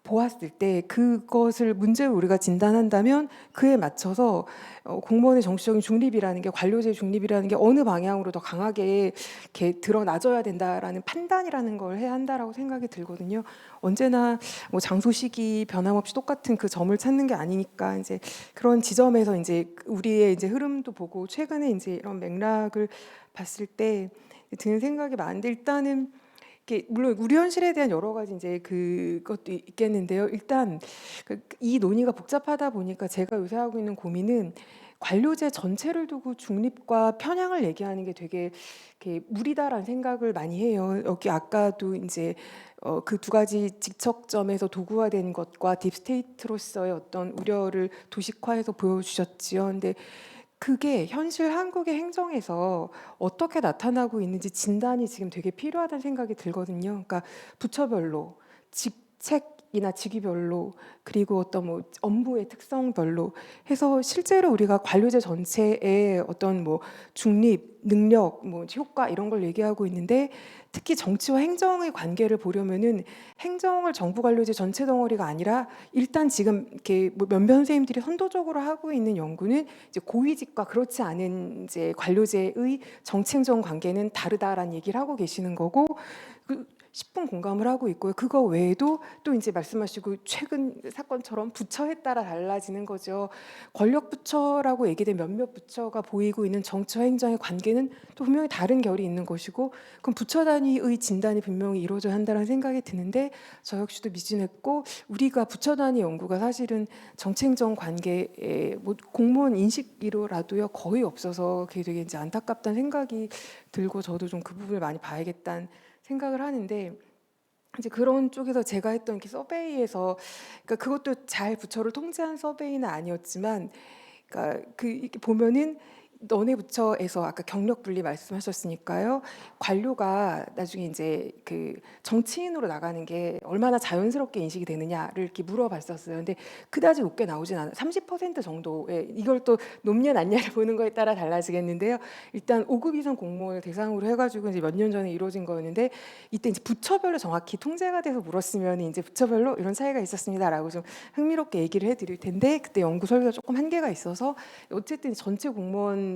보았을 때 그것을 문제를 우리가 진단한다면 그에 맞춰서 공무원의 정치적인 중립이라는 게, 관료제의 중립이라는 게 어느 방향으로 더 강하게 이렇게 드러나져야 된다라는 판단이라는 걸 해야 한다라고 생각이 들거든요. 언제나 뭐 장소 시기 변함없이 똑같은 그 점을 찾는 게 아니니까, 이제 그런 지점에서 이제 우리의 이제 흐름도 보고 최근에 이제 이런 맥락을 봤을 때 드는 생각이 많은데, 일단은 물론 우리 현실에 대한 여러 가지 이제 그것도 있겠는데요. 일단 이 논의가 복잡하다 보니까 제가 요새 하고 있는 고민은, 관료제 전체를 두고 중립과 편향을 얘기하는 게 되게 이렇게 무리다라는 생각을 많이 해요. 여기 아까도 이제 그 두 가지 직척점에서 도구화된 것과 딥스테이트로서의 어떤 우려를 도식화해서 보여주셨지요. 근데 그게 현실 한국의 행정에서 어떻게 나타나고 있는지 진단이 지금 되게 필요하다는 생각이 들거든요. 그러니까 부처별로, 직책이나 직위별로, 그리고 어떤 뭐 업무의 특성별로 해서 실제로 우리가 관료제 전체의 어떤 뭐 중립, 능력, 뭐 효과 이런 걸 얘기하고 있는데 특히 정치와 행정의 관계를 보려면은 행정을 정부 관료제 전체 덩어리가 아니라 일단 지금 이렇게 뭐 몇몇 선생님들이 선도적으로 하고 있는 연구는 이제 고위직과 그렇지 않은 이제 관료제의 정치행정 관계는 다르다라는 얘기를 하고 계시는 거고 그 10분 공감을 하고 있고요. 그거 외에도 또 이제 말씀하시고 최근 사건처럼 부처에 따라 달라지는 거죠. 권력 부처라고 얘기된 몇몇 부처가 보이고 있는 정치와 행정의 관계는 또 분명히 다른 결이 있는 것이고 그럼 부처 단위의 진단이 분명히 이루어져야 한다는 생각이 드는데 저 역시도 미진했고 우리가 부처 단위 연구가 사실은 정치행정 관계에 뭐 공무원 인식이로라도요 거의 없어서 그게 되게 이제 안타깝다는 생각이 들고 저도 좀 그 부분을 많이 봐야겠다는 생각을 하는데 이제 그런 쪽에서 제가 했던 이렇게 서베이에서 그러니까 그것도 잘 부처를 통제한 서베이는 아니었지만 그러니까 그 이렇게 보면은 너네 부처에서 아까 경력 분리 말씀하셨으니까요. 관료가 나중에 이제 그 정치인으로 나가는 게 얼마나 자연스럽게 인식이 되느냐를 이렇게 물어봤었어요. 근데 그다지 높게 나오진 않아요. 30% 정도에 이걸 또 높냐 낮냐를 보는 거에 따라 달라지겠는데요. 일단 5급 이상 공무원을 대상으로 해가지고 이제 몇 년 전에 이루어진 거였는데 이때 이제 부처별로 정확히 통제가 돼서 물었으면 이제 부처별로 이런 차이가 있었습니다라고 좀 흥미롭게 얘기를 해드릴 텐데 그때 연구 설계가 조금 한계가 있어서 어쨌든 전체 공무원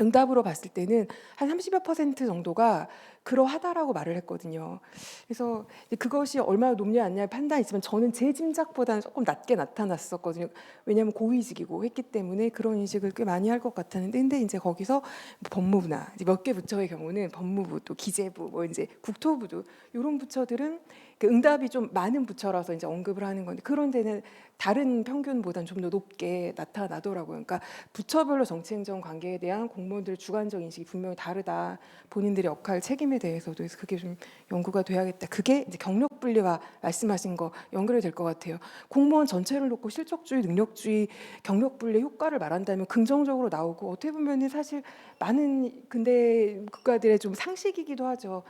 응답으로 봤을 때는 한 30여% 정도가 그러하다라고 말을 했거든요. 그래서 이제 그것이 얼마나 높냐 않냐의 판단이 있지만 저는 제 짐작보다는 조금 낮게 나타났었거든요. 왜냐하면 고위직이고 했기 때문에 그런 인식을 꽤 많이 할 것 같았는데 근데 이제 거기서 뭐 법무부나 이제 몇 개 부처의 경우는 법무부 또 기재부 뭐 이제 국토부도 이런 부처들은 그 응답이 좀 많은 부처라서 이제 언급을 하는 건데 그런 데는 다른 평균보다는 좀 더 높게 나타나더라고요. 그러니까 부처별로 정치행정 관계에 대한 공무원들의 주관적 인식이 분명히 다르다. 본인들의 역할, 책임에 대해서도 그래서 그게 좀 연구가 돼야겠다. 그게 이제 경력 분리와 말씀하신 거 연결이 될 것 같아요. 공무원 전체를 놓고 실적주의, 능력주의, 경력 분리 효과를 말한다면 긍정적으로 나오고 어떻게 보면은 사실 많은 근대 국가들의 좀 상식이기도 하죠.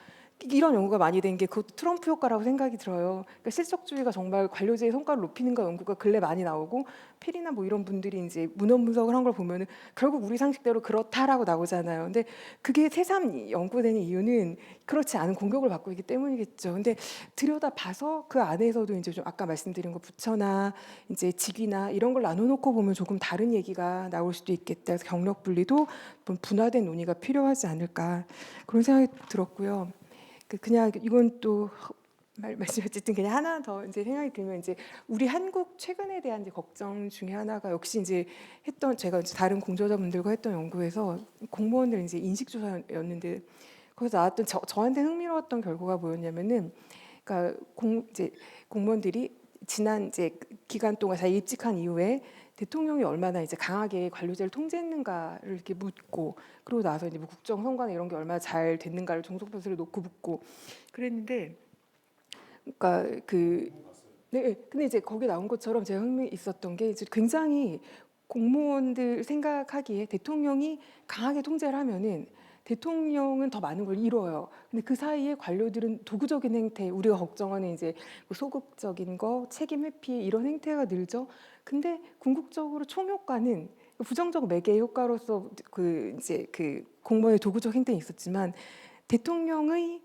이런 연구가 많이 된 게 그것도 트럼프 효과라고 생각이 들어요. 그러니까 실적주의가 정말 관료제의 성과를 높이는가 연구가 근래 많이 나오고 페리나 뭐 이런 분들이 이제 문헌 분석을 한 걸 보면은 결국 우리 상식대로 그렇다라고 나오잖아요. 근데 그게 새삼 연구되는 이유는 그렇지 않은 공격을 받고 있기 때문이겠죠. 근데 들여다 봐서 그 안에서도 이제 좀 아까 말씀드린 거 부처나 이제 직위나 이런 걸 나눠놓고 보면 조금 다른 얘기가 나올 수도 있겠다. 그래서 경력 분리도 좀 분화된 논의가 필요하지 않을까 그런 생각이 들었고요. 그냥 이건 또 말씀 어쨌든 그냥 하나 더 이제 생각이 들면 이제 우리 한국 최근에 대한 이제 걱정 중에 하나가 역시 이제 했던 제가 이제 다른 공저자분들과 했던 연구에서 공무원들 이제 인식 조사였는데 거기서 나왔던 저한테 흥미로웠던 결과가 뭐였냐면은 그러니까 이제 공무원들이 지난 이제 기간 동안 잘 입직한 이후에 대통령이 얼마나 이제 강하게 관료제를 통제했는가를 이렇게 묻고 그러고 나서 이제 뭐 국정 선거나 이런 게 얼마나 잘 됐는가를 종속 변수를 놓고 묻고 그랬는데 그러니까 네, 근데 이제 거기 나온 것처럼 제가 흥미 있었던 게 이제 굉장히 공무원들 생각하기에 대통령이 강하게 통제를 하면은 대통령은 더 많은 걸 이뤄요. 근데 그 사이에 관료들은 도구적인 행태, 우리가 걱정하는 이제 뭐 소극적인 거, 책임 회피 이런 행태가 늘죠. 근데 궁극적으로 총효과는 부정적 매개의 효과로서 그 이제 그 공무원의 도구적 행태는 있었지만 대통령의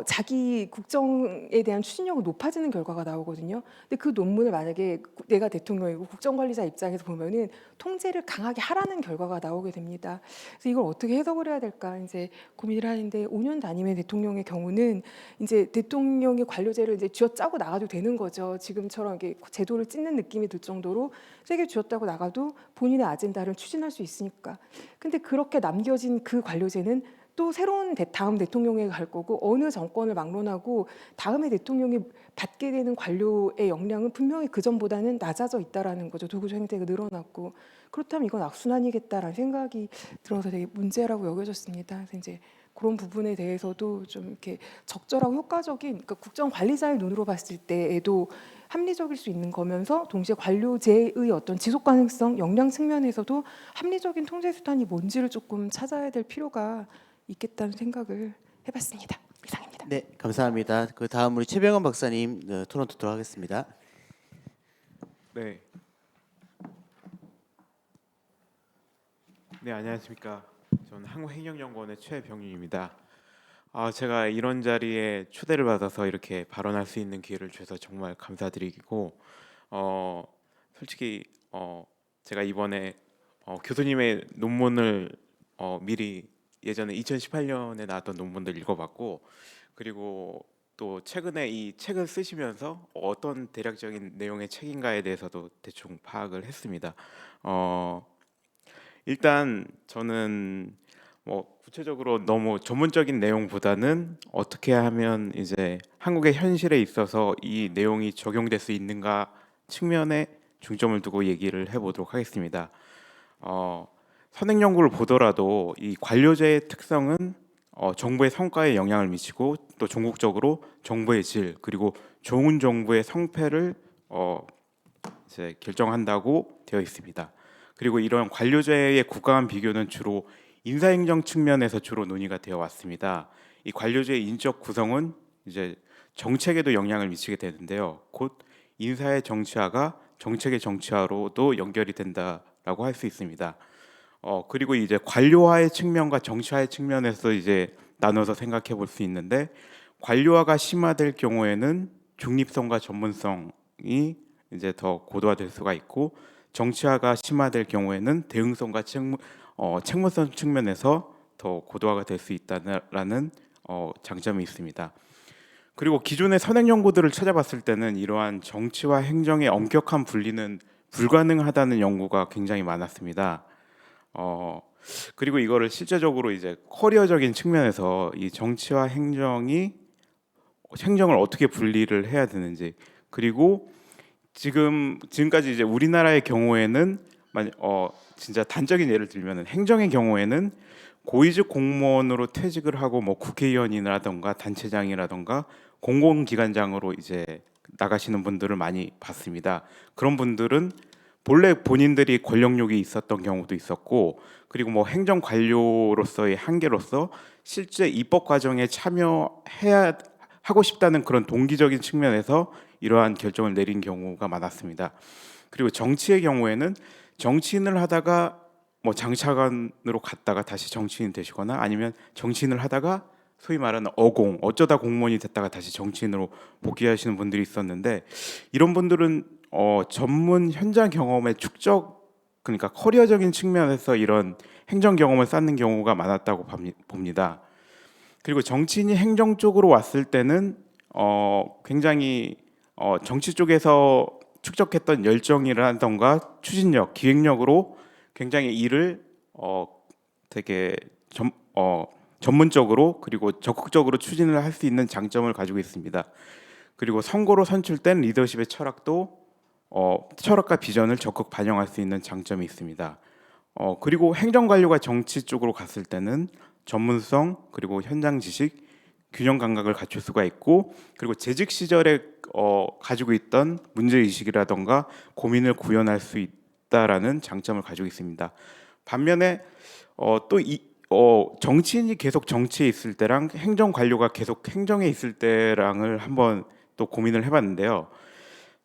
자기 국정에 대한 추진력이 높아지는 결과가 나오거든요. 근데 그 논문을 만약에 내가 대통령이고 국정관리자 입장에서 보면은 통제를 강하게 하라는 결과가 나오게 됩니다. 그래서 이걸 어떻게 해석을 해야 될까 이제 고민을 하는데 5년 단임의 대통령의 경우는 이제 대통령이 관료제를 이제 쥐어짜고 나가도 되는 거죠. 지금처럼 이렇게 제도를 찢는 느낌이 들 정도로 세게 쥐었다고 나가도 본인의 아젠다를 추진할 수 있으니까. 근데 그렇게 남겨진 그 관료제는 또 새로운 다음 대통령에 갈 거고 어느 정권을 막론하고 다음에 대통령이 받게 되는 관료의 역량은 분명히 그 전보다는 낮아져 있다라는 거죠. 도구적 행태가 늘어났고 그렇다면 이건 악순환이겠다라는 생각이 들어서 되게 문제라고 여겨졌습니다. 그래서 이제 그런 부분에 대해서도 좀 이렇게 적절하고 효과적인 그러니까 국정 관리자의 눈으로 봤을 때에도 합리적일 수 있는 거면서 동시에 관료제의 어떤 지속 가능성, 역량 측면에서도 합리적인 통제 수단이 뭔지를 조금 찾아야 될 필요가 있겠다는 생각을 해봤습니다. 이상입니다. 네, 감사합니다. 그 다음 우리 최병원 박사님 토론 듣도록 하겠습니다. 네. 네, 안녕하십니까. 저는 한국행정연구원의 최병윤입니다. 제가 이런 자리에 초대를 받아서 이렇게 발언할 수 있는 기회를 주셔서 정말 감사드리고, 솔직히 제가 이번에 교수님의 논문을 미리 예전에 2018년에 나왔던 논문들 읽어봤고, 그리고 또 최근에 이 책을 쓰시면서 어떤 대략적인 내용의 책인가에 대해서도 대충 파악을 했습니다. 일단 저는 뭐 구체적으로 너무 전문적인 내용보다는 어떻게 하면 이제 한국의 현실에 있어서 이 내용이 적용될 수 있는가 측면에 중점을 두고 얘기를 해보도록 하겠습니다. 선행 연구를 보더라도 이 관료제의 특성은 정부의 성과에 영향을 미치고 또 전국적으로 정부의 질 그리고 좋은 정부의 성패를 이제 결정한다고 되어 있습니다. 그리고 이런 관료제의 국가 간 비교는 주로 인사행정 측면에서 주로 논의가 되어 왔습니다. 이 관료제의 인적 구성은 이제 정책에도 영향을 미치게 되는데요. 곧 인사의 정치화가 정책의 정치화로도 연결이 된다라고 할 수 있습니다. 그리고 이제 관료화의 측면과 정치화의 측면에서 이제 나눠서 생각해 볼 수 있는데, 관료화가 심화될 경우에는 중립성과 전문성이 이제 더 고도화될 수가 있고, 정치화가 심화될 경우에는 대응성과 책무성 측면에서 더 고도화가 될 수 있다는 장점이 있습니다. 그리고 기존의 선행 연구들을 찾아봤을 때는 이러한 정치와 행정의 엄격한 분리는 불가능하다는 연구가 굉장히 많았습니다. 그리고 이거를 실제적으로 이제 커리어적인 측면에서 이 정치와 행정을 어떻게 분리를 해야 되는지, 그리고 지금까지 이제 우리나라의 경우에는 진짜 단적인 예를 들면은 행정의 경우에는 고위직 공무원으로 퇴직을 하고 뭐 국회의원이라던가 단체장이라던가 공공기관장으로 이제 나가시는 분들을 많이 봤습니다. 그런 분들은 본래 본인들이 권력욕이 있었던 경우도 있었고, 그리고 뭐 행정 관료로서의 한계로서 실제 입법 과정에 참여해야 하고 싶다는 그런 동기적인 측면에서 이러한 결정을 내린 경우가 많았습니다. 그리고 정치의 경우에는 정치인을 하다가 뭐 장차관으로 갔다가 다시 정치인 되시거나, 아니면 정치인을 하다가 소위 말하는 어쩌다 공무원이 됐다가 다시 정치인으로 복귀하시는 분들이 있었는데, 이런 분들은 전문 현장 경험의 축적, 그러니까 커리어적인 측면에서 이런 행정 경험을 쌓는 경우가 많았다고 봅니다. 그리고 정치인이 행정 쪽으로 왔을 때는 굉장히 정치 쪽에서 축적했던 열정이라던가 추진력, 기획력으로 굉장히 일을 되게 전문적으로 그리고 적극적으로 추진을 할 수 있는 장점을 가지고 있습니다. 그리고 선거로 선출된 리더십의 철학과 비전을 적극 반영할 수 있는 장점이 있습니다. 그리고 행정관료가 정치 쪽으로 갔을 때는 전문성 그리고 현장 지식, 균형 감각을 갖출 수가 있고, 그리고 재직 시절에 가지고 있던 문제 의식이라던가 고민을 구현할 수 있다라는 장점을 가지고 있습니다. 반면에 정치인이 계속 정치에 있을 때랑 행정 관료가 계속 행정에 있을 때랑을 한번 또 고민을 해봤는데요.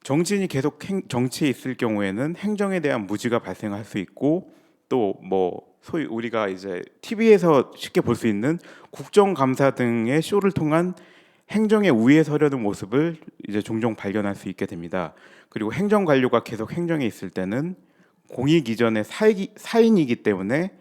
정치인이 계속 정치에 있을 경우에는 행정에 대한 무지가 발생할 수 있고, 또 뭐 소위 우리가 이제 TV에서 쉽게 볼 수 있는 국정감사 등의 쇼를 통한 행정의 우위에 서려는 모습을 이제 종종 발견할 수 있게 됩니다. 그리고 행정 관료가 계속 행정에 있을 때는 공익 이전의 사인이기 때문에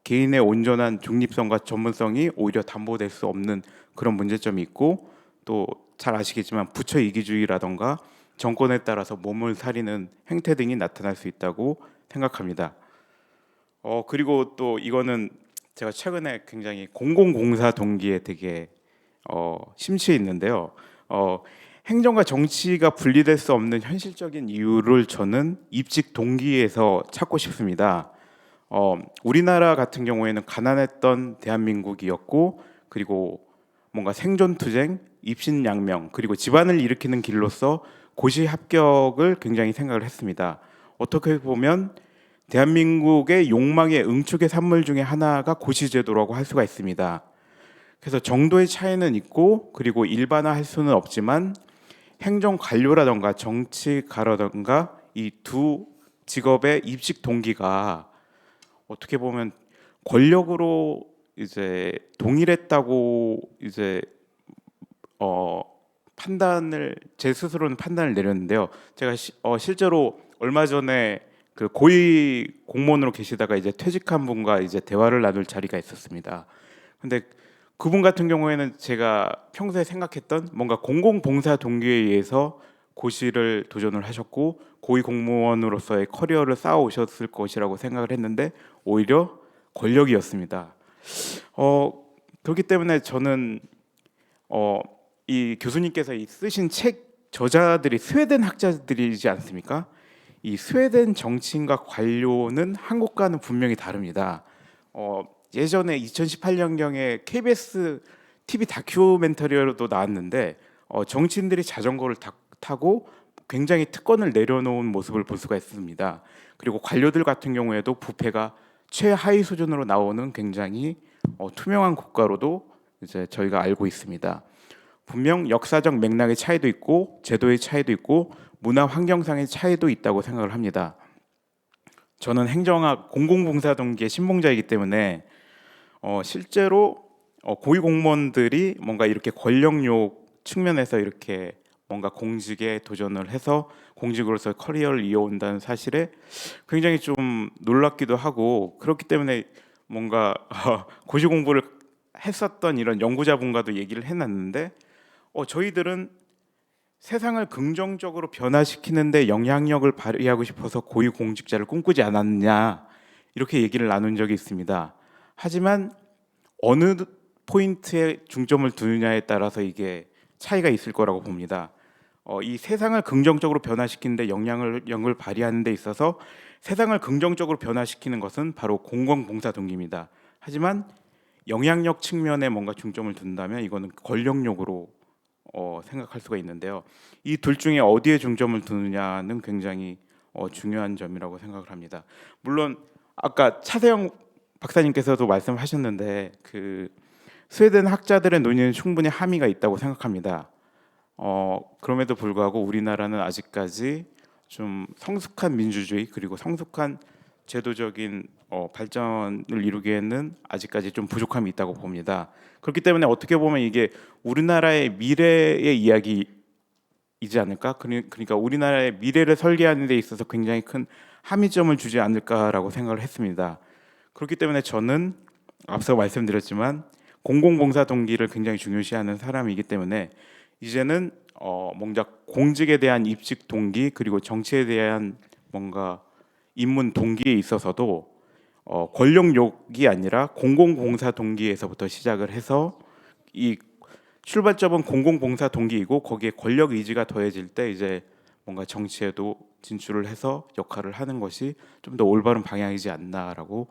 개인의 온전한 중립성과 전문성이 오히려 담보될 수 없는 그런 문제점이 있고, 또 잘 아시겠지만 부처 이기주의라던가 정권에 따라서 몸을 사리는 행태 등이 나타날 수 있다고 생각합니다. 그리고 또 이거는 제가 최근에 굉장히 공공공사 동기에 되게 심취해 있는데요. 행정과 정치가 분리될 수 없는 현실적인 이유를 저는 입직 동기에서 찾고 싶습니다. 우리나라 같은 경우에는 가난했던 대한민국이었고, 그리고 뭔가 생존투쟁, 입신양명, 그리고 집안을 일으키는 길로서 고시 합격을 굉장히 생각을 했습니다. 어떻게 보면 대한민국의 욕망의 응축의 산물 중에 하나가 고시제도라고 할 수가 있습니다. 그래서 정도의 차이는 있고, 그리고 일반화할 수는 없지만 행정 관료라던가 정치가라던가 이 두 직업의 입식 동기가 어떻게 보면 권력으로 이제 동일했다고 이제 판단을 제 스스로는 판단을 내렸는데요. 제가 실제로 얼마 전에 그 고위 공무원으로 계시다가 이제 퇴직한 분과 이제 대화를 나눌 자리가 있었습니다. 근데 그분 같은 경우에는 제가 평소에 생각했던 뭔가 공공봉사 동기에 의해서 고시를 도전을 하셨고 고위 공무원으로서의 커리어를 쌓아 오셨을 것이라고 생각을 했는데 오히려 권력이었습니다. 그렇기 때문에 저는 이 교수님께서 쓰신 책 저자들이 스웨덴 학자들이지 않습니까? 이 스웨덴 정치인과 관료는 한국과는 분명히 다릅니다. 예전에 2018년경에 KBS TV 다큐멘터리로도 나왔는데 정치인들이 자전거를 타고 굉장히 특권을 내려놓은 모습을 볼 수가 있습니다. 그리고 관료들 같은 경우에도 부패가 최하위 수준으로 나오는 굉장히 투명한 국가로도 이제 저희가 알고 있습니다. 분명 역사적 맥락의 차이도 있고 제도의 차이도 있고 문화 환경상의 차이도 있다고 생각을 합니다. 저는 행정학 공공봉사 동기의 신봉자이기 때문에 실제로 고위 공무원들이 뭔가 이렇게 권력욕 측면에서 이렇게 뭔가 공직에 도전을 해서 공직으로서 커리어를 이어온다는 사실에 굉장히 좀 놀랍기도 하고 그렇기 때문에 뭔가 고시 공부를 했었던 이런 연구자분과도 얘기를 해놨는데 저희들은 세상을 긍정적으로 변화시키는데 영향력을 발휘하고 싶어서 고위 공직자를 꿈꾸지 않았냐 이렇게 얘기를 나눈 적이 있습니다. 하지만 어느 포인트에 중점을 두느냐에 따라서 이게 차이가 있을 거라고 봅니다. 이 세상을 긍정적으로 변화시키는데 영향력을 발휘하는 데 있어서 세상을 긍정적으로 변화시키는 것은 바로 공공봉사 동기입니다. 하지만 영향력 측면에 뭔가 중점을 둔다면 이거는 권력력으로 생각할 수가 있는데요. 이 둘 중에 어디에 중점을 두느냐는 굉장히 중요한 점이라고 생각을 합니다. 물론 아까 차세영 박사님께서도 말씀하셨는데 그 스웨덴 학자들의 논의는 충분히 함의가 있다고 생각합니다. 그럼에도 불구하고 우리나라는 아직까지 좀 성숙한 민주주의 그리고 성숙한 제도적인 발전을 이루기에는 아직까지 좀 부족함이 있다고 봅니다. 그렇기 때문에 어떻게 보면 이게 우리나라의 미래의 이야기이지 않을까? 그러니까 우리나라의 미래를 설계하는 데 있어서 굉장히 큰 함의점을 주지 않을까라고 생각을 했습니다. 그렇기 때문에 저는 앞서 말씀드렸지만 공공봉사 동기를 굉장히 중요시하는 사람이기 때문에 이제는 뭔가 공직에 대한 입직 동기 그리고 정치에 대한 뭔가 입문 동기에 있어서도 권력욕이 아니라 공공봉사 동기에서부터 시작을 해서 이 출발점은 공공봉사 동기이고 거기에 권력 의지가 더해질 때 이제 뭔가 정치에도 진출을 해서 역할을 하는 것이 좀 더 올바른 방향이지 않나라고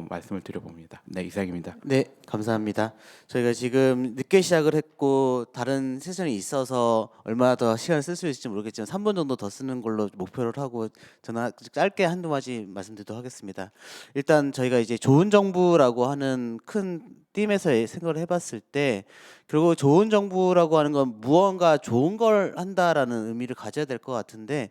말씀을 드려봅니다. 네, 이상입니다. 네, 감사합니다. 저희가 지금 늦게 시작을 했고 다른 세션이 있어서 얼마나 더 시간을 쓸 수 있을지 모르겠지만 3분 정도 더 쓰는 걸로 목표를 하고 저는 짧게 한두 마디 말씀드리도록 하겠습니다. 일단 저희가 이제 좋은 정부라고 하는 큰 팀에서 생각을 해봤을 때 결국 좋은 정부라고 하는 건 무언가 좋은 걸 한다라는 의미를 가져야 될 것 같은데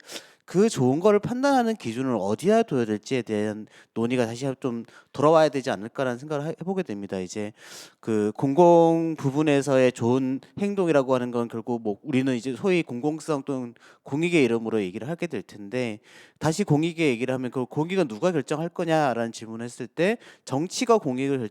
그 좋은 거를 판단하는 기준을 어디에 둬야 될지에 대한 논의가 다시 좀 돌아와야 되지 않을까라는 생각을 해보게 됩니다. 이제 그 공공 부분에서의 좋은 행동이라고 하는 건 결국 뭐 우리는 이제 소위 공공성 또는 공익의 이름으로 얘기를 하게 될 텐데 다시 공익의 얘기를 하면 그 공익은 누가 결정할 거냐라는 질문을 했을 때 정치가 공익을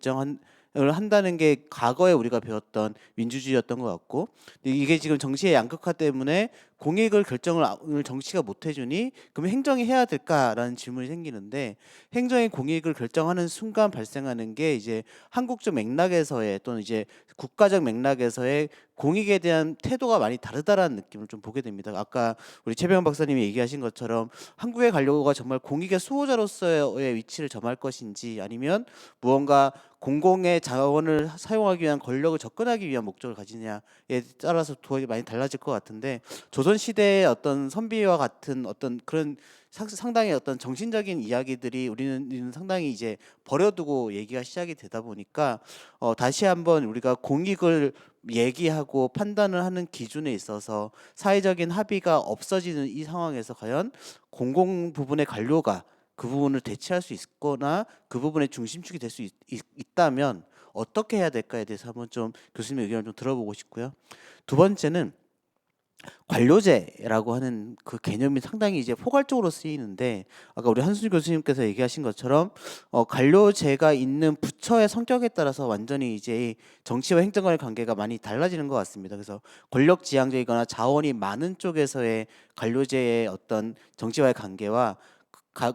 한다는 게 과거에 우리가 배웠던 민주주의였던 것 같고 이게 지금 정치의 양극화 때문에 공익을 결정을 정치가 못 해주니 그럼 행정이 해야 될까라는 질문이 생기는데 행정이 공익을 결정하는 순간 발생하는 게 이제 한국적 맥락에서의 또는 이제 국가적 맥락에서의 공익에 대한 태도가 많이 다르다라는 느낌을 좀 보게 됩니다. 아까 우리 최병현 박사님이 얘기하신 것처럼 한국의 관료가 정말 공익의 수호자로서의 위치를 점할 것인지 아니면 무언가 공공의 자원을 사용하기 위한 권력을 접근하기 위한 목적을 가지냐에 따라서 도합이 많이 달라질 것 같은데 조선 시대의 어떤 선비와 같은 어떤 그런 상당히 어떤 정신적인 이야기들이 우리는 상당히 이제 버려두고 얘기가 시작이 되다 보니까 다시 한번 우리가 공익을 얘기하고 판단을 하는 기준에 있어서 사회적인 합의가 없어지는 이 상황에서 과연 공공 부분의 관료가 그 부분을 대체할 수 있거나 그 부분의 중심축이 될 수 있다면 어떻게 해야 될까에 대해서 한번 좀 교수님의 의견을 좀 들어보고 싶고요. 두 번째는 관료제라고 하는 그 개념이 상당히 이제 포괄적으로 쓰이는데 아까 우리 한순희 교수님께서 얘기하신 것처럼 관료제가 있는 부처의 성격에 따라서 완전히 이제 이 정치와 행정관의 관계가 많이 달라지는 것 같습니다. 그래서 권력지향적이거나 자원이 많은 쪽에서의 관료제의 어떤 정치와의 관계와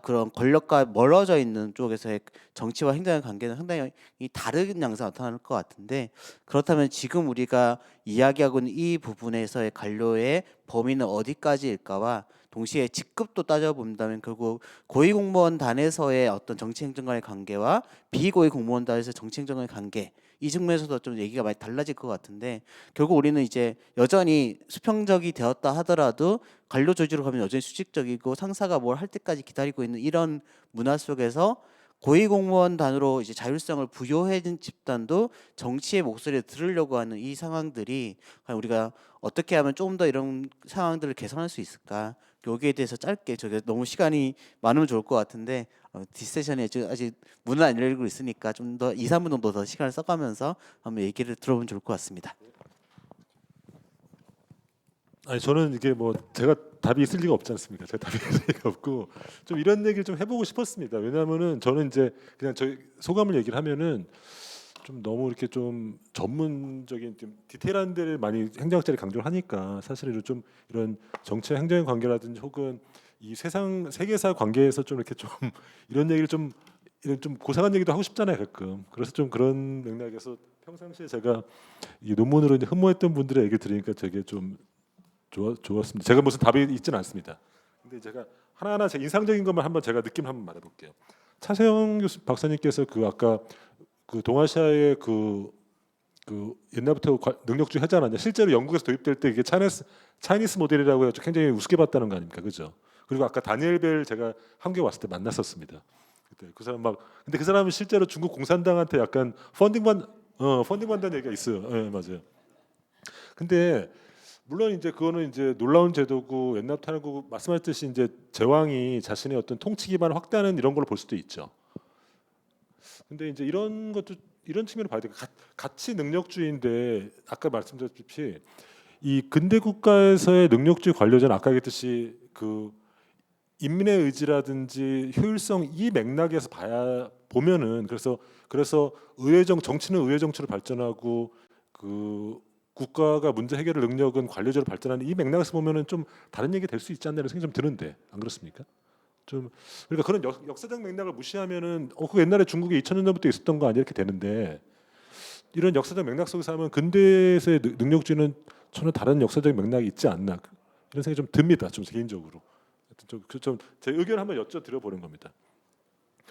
그런 권력과 멀어져 있는 쪽에서의 정치와 행정의 관계는 상당히 다른 양상이 나타날 것 같은데 그렇다면 지금 우리가 이야기하고 있는 이 부분에서의 관료의 범위는 어디까지일까와 동시에 직급도 따져본다면 결국 고위공무원단에서의 어떤 정치행정관의 관계와 비고위공무원단에서의 정치행정관의 관계 이 측면에서도 좀 얘기가 많이 달라질 것 같은데 결국 우리는 이제 여전히 수평적이 되었다 하더라도 관료 조직으로 가면 여전히 수직적이고 상사가 뭘 할 때까지 기다리고 있는 이런 문화 속에서 고위공무원단으로 이제 자율성을 부여해진 집단도 정치의 목소리를 들으려고 하는 이 상황들이 과연 우리가 어떻게 하면 조금 더 이런 상황들을 개선할 수 있을까? 여기에 대해서 짧게 저게 너무 시간이 많으면 좋을 것 같은데 뒷세션에 아직 문을 안 열리고 있으니까 좀 더 2, 3분 정도 더 시간을 써가면서 한번 얘기를 들어보면 좋을 것 같습니다. 아니 저는 이게 뭐 제가 답이 있을 리가 없지 않습니까? 제가 답이 있을 리가 없고 좀 이런 얘기를 좀 해보고 싶었습니다. 왜냐하면은 저는 이제 그냥 저희 소감을 얘기를 하면은 좀 너무 이렇게 좀 전문적인 좀 디테일한 데를 많이 행정학자들이 강조를 하니까 사실은 좀 이런 정치 행정의 관계라든지 혹은 이 세계사 관계에서 좀 이렇게 좀 이런 얘기를 좀 이런 좀 고상한 얘기도 하고 싶잖아요 가끔. 그래서 좀 그런 맥락에서 평상시에 제가 이 논문으로 이제 흠모했던 분들의 얘기를 들으니까 되게 좀 좋았습니다. 제가 무슨 답이 있지는 않습니다. 근데 제가 하나하나 제 인상적인 것만 한번 제가 느낌 한번 말해볼게요. 차세영 교수 박사님께서 그 아까 그 동아시아의 그 옛날부터 능력주의 하지 않았냐. 실제로 영국에서 도입될 때 이게 차이니스 모델이라고 해서 굉장히 우습게 봤다는 거 아닙니까, 그죠? 그리고 아까 다니엘 벨 제가 한국에 왔을 때 만났었습니다. 그때 그 사람 근데 그 사람은 실제로 중국 공산당한테 약간 펀딩 받는 얘기가 있어요. 네, 맞아요. 근데 물론 이제 그거는 이제 놀라운 제도고 옛날부터 하는 거고 말씀하셨듯이 이제 제왕이 자신의 어떤 통치 기반을 확대하는 이런 걸로 볼 수도 있죠. 근데 이제 이런 것도 이런 측면을 봐야 돼요. 가치 능력주의인데 아까 말씀드렸듯이 이 근대 국가에서의 능력주의 관료제는 아까 얘기했듯이 그 인민의 의지라든지 효율성 이 맥락에서 보면은 그래서 정치는 의회 정치로 발전하고 그 국가가 문제 해결 능력은 관료제로 발전하는 이 맥락에서 보면은 좀 다른 얘기 될 수 있지 않나라는 생각이 좀 드는데 안 그렇습니까? 좀 그러니까 그런 역사적 맥락을 무시하면은 그 옛날에 중국에 2000년 전부터 있었던 거 아니야 이렇게 되는데 이런 역사적 맥락 속에서 하면 근대에서의 능력주의는 전혀 다른 역사적 맥락이 있지 않나 이런 생각이 좀 듭니다. 좀 개인적으로 좀 제 의견 한번 여쭤드려 보는 겁니다.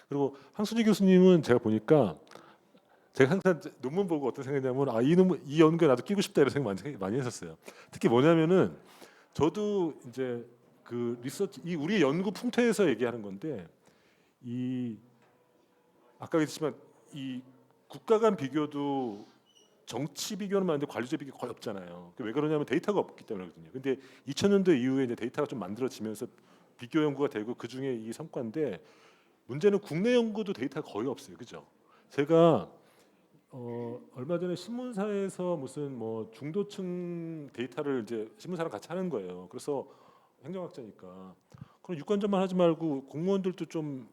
그리고 한순희 교수님은 제가 보니까 제가 항상 논문 보고 어떤 생각이냐면 이 연구에 나도 끼고 싶다 이런 생각 많이 했었어요. 특히 뭐냐면은 저도 이제 그 리서치 우리 연구 풍토에서 얘기하는 건데 아까 얘기했지만 이 국가 간 비교도 정치 비교는 많은데 관료제 비교 거의 없잖아요. 왜 그러냐면 데이터가 없기 때문이거든요. 근데 2000년도 이후에 이제 데이터가 좀 만들어지면서 비교 연구가 되고 그 중에 이 성과인데 문제는 국내 연구도 데이터가 거의 없어요. 그죠? 제가 얼마 전에 신문사에서 무슨 뭐 중도층 데이터를 이제 신문사랑 같이 하는 거예요. 그래서 행정학자니까 그럼 유권자만 하지 말고 공무원들도 좀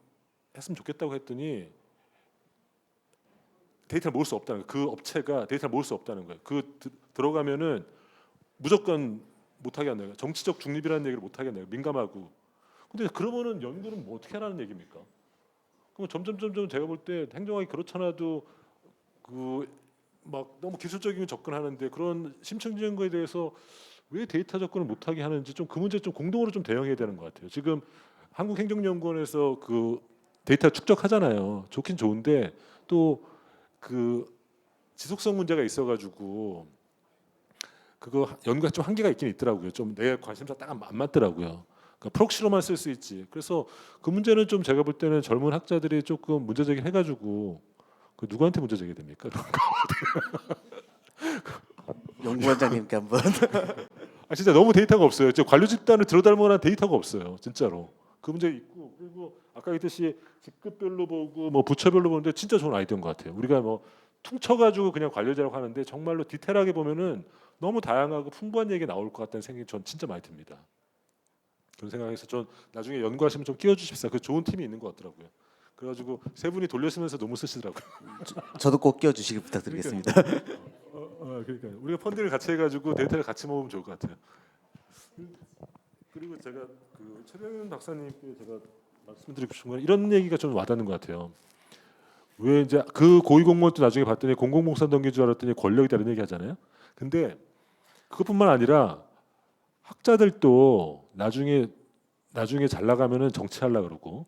했으면 좋겠다고 했더니 데이터를 모을 수 없다는 거예요. 그 업체가 데이터를 모을 수 없다는 거예요. 들어가면은 무조건 못하게 한다는 거예요. 정치적 중립이라는 얘기를 못하게 한다는 거예요. 민감하고. 근데 그러면은 연구는 뭐 어떻게 하라는 얘기입니까? 그럼 점점 제가 볼 때 행정학이 그렇잖아도 막 너무 기술적인 접근하는데 그런 심층적인 거에 대해서 왜 데이터 접근을 못하게 하는지 좀 그 문제 좀 공동으로 좀 대응해야 되는 것 같아요. 지금 한국행정연구원에서 그 데이터 축적하잖아요. 좋긴 좋은데 또 그 지속성 문제가 있어가지고 그거 연구가 좀 한계가 있긴 있더라고요. 좀 내 관심사 딱 안 맞더라고요. 그러니까 프록시로만 쓸 수 있지. 그래서 그 문제는 좀 제가 볼 때는 젊은 학자들이 조금 문제 제기해가지고 그 누구한테 문제 제기됩니까? 연구원장님께 한번. 진짜 너무 데이터가 없어요. 관료 집단을 들어닮을 만한 데이터가 없어요. 진짜로 그 문제 있고 그리고 아까 아까 했듯이 직급별로 보고 뭐 부처별로 보는데 진짜 좋은 아이디어인 것 같아요. 우리가 뭐 퉁쳐가지고 그냥 관료제라고 하는데 정말로 디테일하게 보면은 너무 다양하고 풍부한 얘기가 나올 것 같다는 생각이 전 진짜 많이 듭니다. 그런 생각에서 전 나중에 연구하시면 좀 끼워주십사. 그 좋은 팀이 있는 것 같더라고요. 그래가지고 세 분이 돌려쓰면서 너무 쓰시더라고요. 저도 꼭 끼워주시기 부탁드리겠습니다. 그러니까 우리가 펀딩을 같이 해가지고 데이터를 같이 모으면 좋을 것 같아요. 그리고 제가 그 최병현 박사님께 제가 말씀드리고 싶은 건 이런 얘기가 좀 와닿는 것 같아요. 왜 이제 그 고위공무원도 나중에 봤더니 공공봉사 동기인 줄 알았더니 권력이다 이런 얘기 하잖아요. 근데 그것뿐만 아니라 학자들도 나중에 잘 나가면은 정치하려 그러고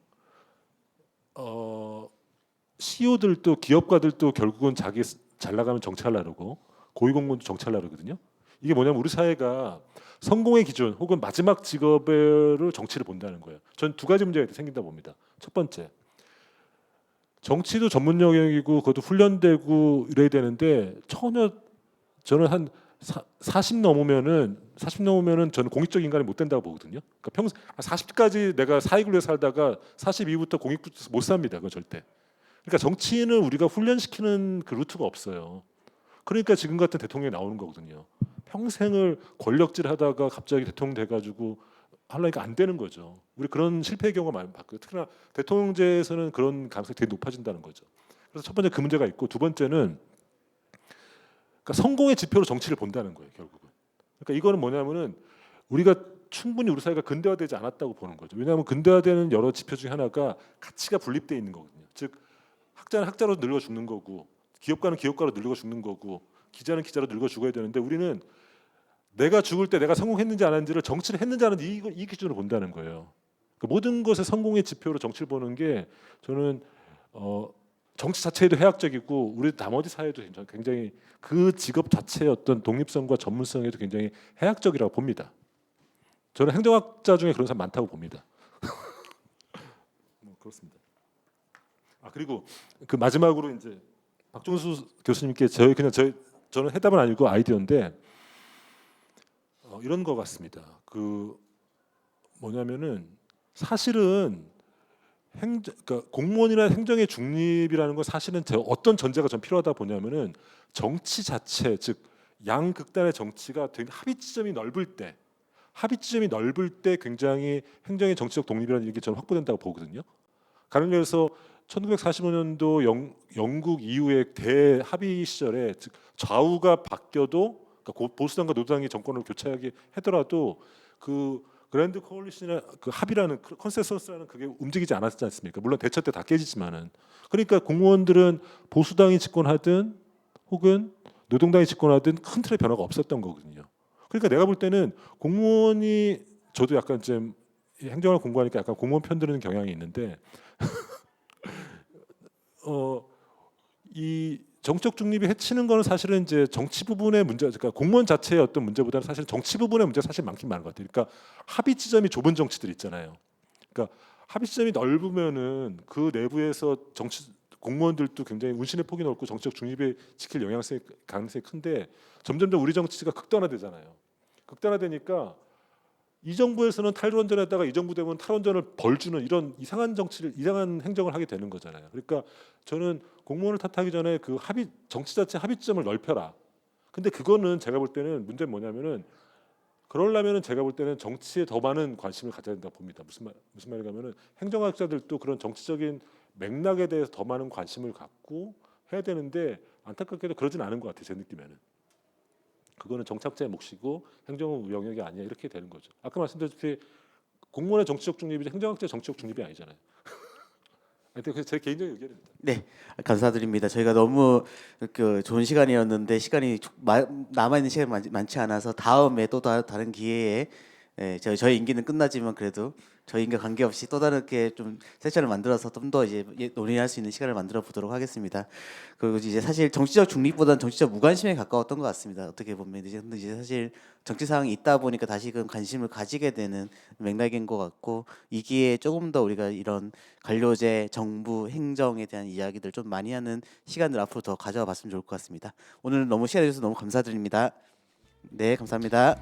CEO들도 기업가들도 결국은 자기 잘 나가면 정치하려 그러고 고위공무원도 정치하려 그러거든요. 이게 뭐냐면 우리 사회가 성공의 기준 혹은 마지막 직업으로 정치를 본다는 거예요. 전 두 가지 문제가 생긴다 봅니다. 첫 번째, 정치도 전문 영역이고 그것도 훈련되고 이래야 되는데 전혀 저는 한 40 넘으면은 저는 공익적 인간이 못 된다고 보거든요. 그러니까 평소 40까지 내가 사익을 위해 살다가 40 이후부터 공익부터 못 삽니다. 그건 절대. 그러니까 정치인은 우리가 훈련시키는 그 루트가 없어요. 그러니까 지금 같은 대통령이 나오는 거거든요. 평생을 권력질하다가 갑자기 대통령 돼가지고 하려니까 안 되는 거죠. 우리 그런 실패의 경우가 많이 봤고요. 특히나 대통령제에서는 그런 가능성이 되게 높아진다는 거죠. 그래서 첫 번째 그 문제가 있고 두 번째는 그러니까 성공의 지표로 정치를 본다는 거예요. 결국은. 그러니까 이거는 뭐냐면은 우리가 충분히 우리 사회가 근대화되지 않았다고 보는 거죠. 왜냐하면 근대화되는 여러 지표 중에 하나가 가치가 분립되어 있는 거거든요. 즉 학자는 학자로 늙어 죽는 거고 기업가는 기업가로 늙어 죽는 거고 기자는 기자로 늙어 죽어야 되는데 우리는 내가 죽을 때 내가 성공했는지 안 했는지를 정치를 했는지 안 했는지 이 기준으로 본다는 거예요. 그러니까 모든 것의 성공의 지표로 정치를 보는 게 저는 정치 자체에도 해악적이고 우리 나머지 사회도 굉장히 그 직업 자체의 어떤 독립성과 전문성에도 굉장히 해악적이라고 봅니다. 저는 행정학자 중에 그런 사람 많다고 봅니다. 그렇습니다. 그리고 그 마지막으로 이제 박종수 교수님께 저는 해답은 아니고 아이디어인데 이런 것 같습니다. 그 뭐냐면은 사실은 그러니까 공무원이나 행정의 중립이라는 건 사실은 어떤 전제가 좀 필요하다 보냐면은 정치 자체 즉 양극단의 정치가 되게 합의 지점이 넓을 때 굉장히 행정의 정치적 독립이라는 게 저는 확보된다고 보거든요. 가령 예를 들어서 1945년도 영국 이후의 대합의 시절에 즉 좌우가 바뀌어도 그러니까 보수당과 노당이 정권을 교체하게 하더라도 그 그랜드 코얼리션이나 그 합의라는 컨센서스라는 그게 움직이지 않았지 않습니까? 물론 대처 때 다 깨지지만은 그러니까 공무원들은 보수당이 집권하든 혹은 노동당이 집권하든 큰 틀의 변화가 없었던 거거든요. 그러니까 내가 볼 때는 공무원이 저도 약간 좀 행정을 공부하니까 약간 공무원 편드는 경향이 있는데 이 정책 중립이 해치는 거는 사실은 이제 정치 부분의 문제, 그러니까 공무원 자체의 어떤 문제보다는 사실 정치 부분의 문제가 사실 많긴 많은 것 같아요. 그러니까 합의 지점이 좁은 정치들 있잖아요. 그러니까 합의 지점이 넓으면은 그 내부에서 공무원들도 굉장히 운신의 폭이 넓고 정치적 중립에 지킬 가능성이 큰데 점점점 우리 정치가 극단화되잖아요. 극단화되니까 이 정부에서는 탈원전에다가 이 정부 되면 탈원전을 벌주는 이런 이상한 행정을 하게 되는 거잖아요. 그러니까 저는 공무원을 탓하기 전에 그 정치 자체 합의점을 넓혀라. 근데 그거는 제가 볼 때는 문제는 뭐냐면은 그러려면은 제가 볼 때는 정치에 더 많은 관심을 가져야 된다고 봅니다. 무슨 말이냐면은 행정학자들도 그런 정치적인 맥락에 대해서 더 많은 관심을 갖고 해야 되는데 안타깝게도 그러진 않은 것 같아요. 제 느낌에는. 그거는 정착자의 몫이고 행정 영역이 아니야 이렇게 되는 거죠. 아까 말씀드렸듯이 공무원의 정치적 중립이지 행정학자의 정치적 중립이 아니잖아요. 그게 제 개인적인 의견입니다. 네, 감사드립니다. 저희가 너무 좋은 시간이었는데 시간이 남아 있는 시간이 많지 않아서 다음에 또 다른 기회에 저희 임기는 끝나지만 그래도 저희 임기와 관계없이 또 다르게 좀 세션을 만들어서 좀 더 이제 논의할 수 있는 시간을 만들어 보도록 하겠습니다. 그리고 이제 사실 정치적 중립보다는 정치적 무관심에 가까웠던 것 같습니다. 어떻게 보면 근데 이제 사실 정치 상황이 있다 보니까 다시금 관심을 가지게 되는 맥락인 것 같고 이 기회에 조금 더 우리가 이런 관료제, 정부, 행정에 대한 이야기들 좀 많이 하는 시간을 앞으로 더 가져와 봤으면 좋을 것 같습니다. 오늘 너무 시간 내주셔서 너무 감사드립니다. 네, 감사합니다.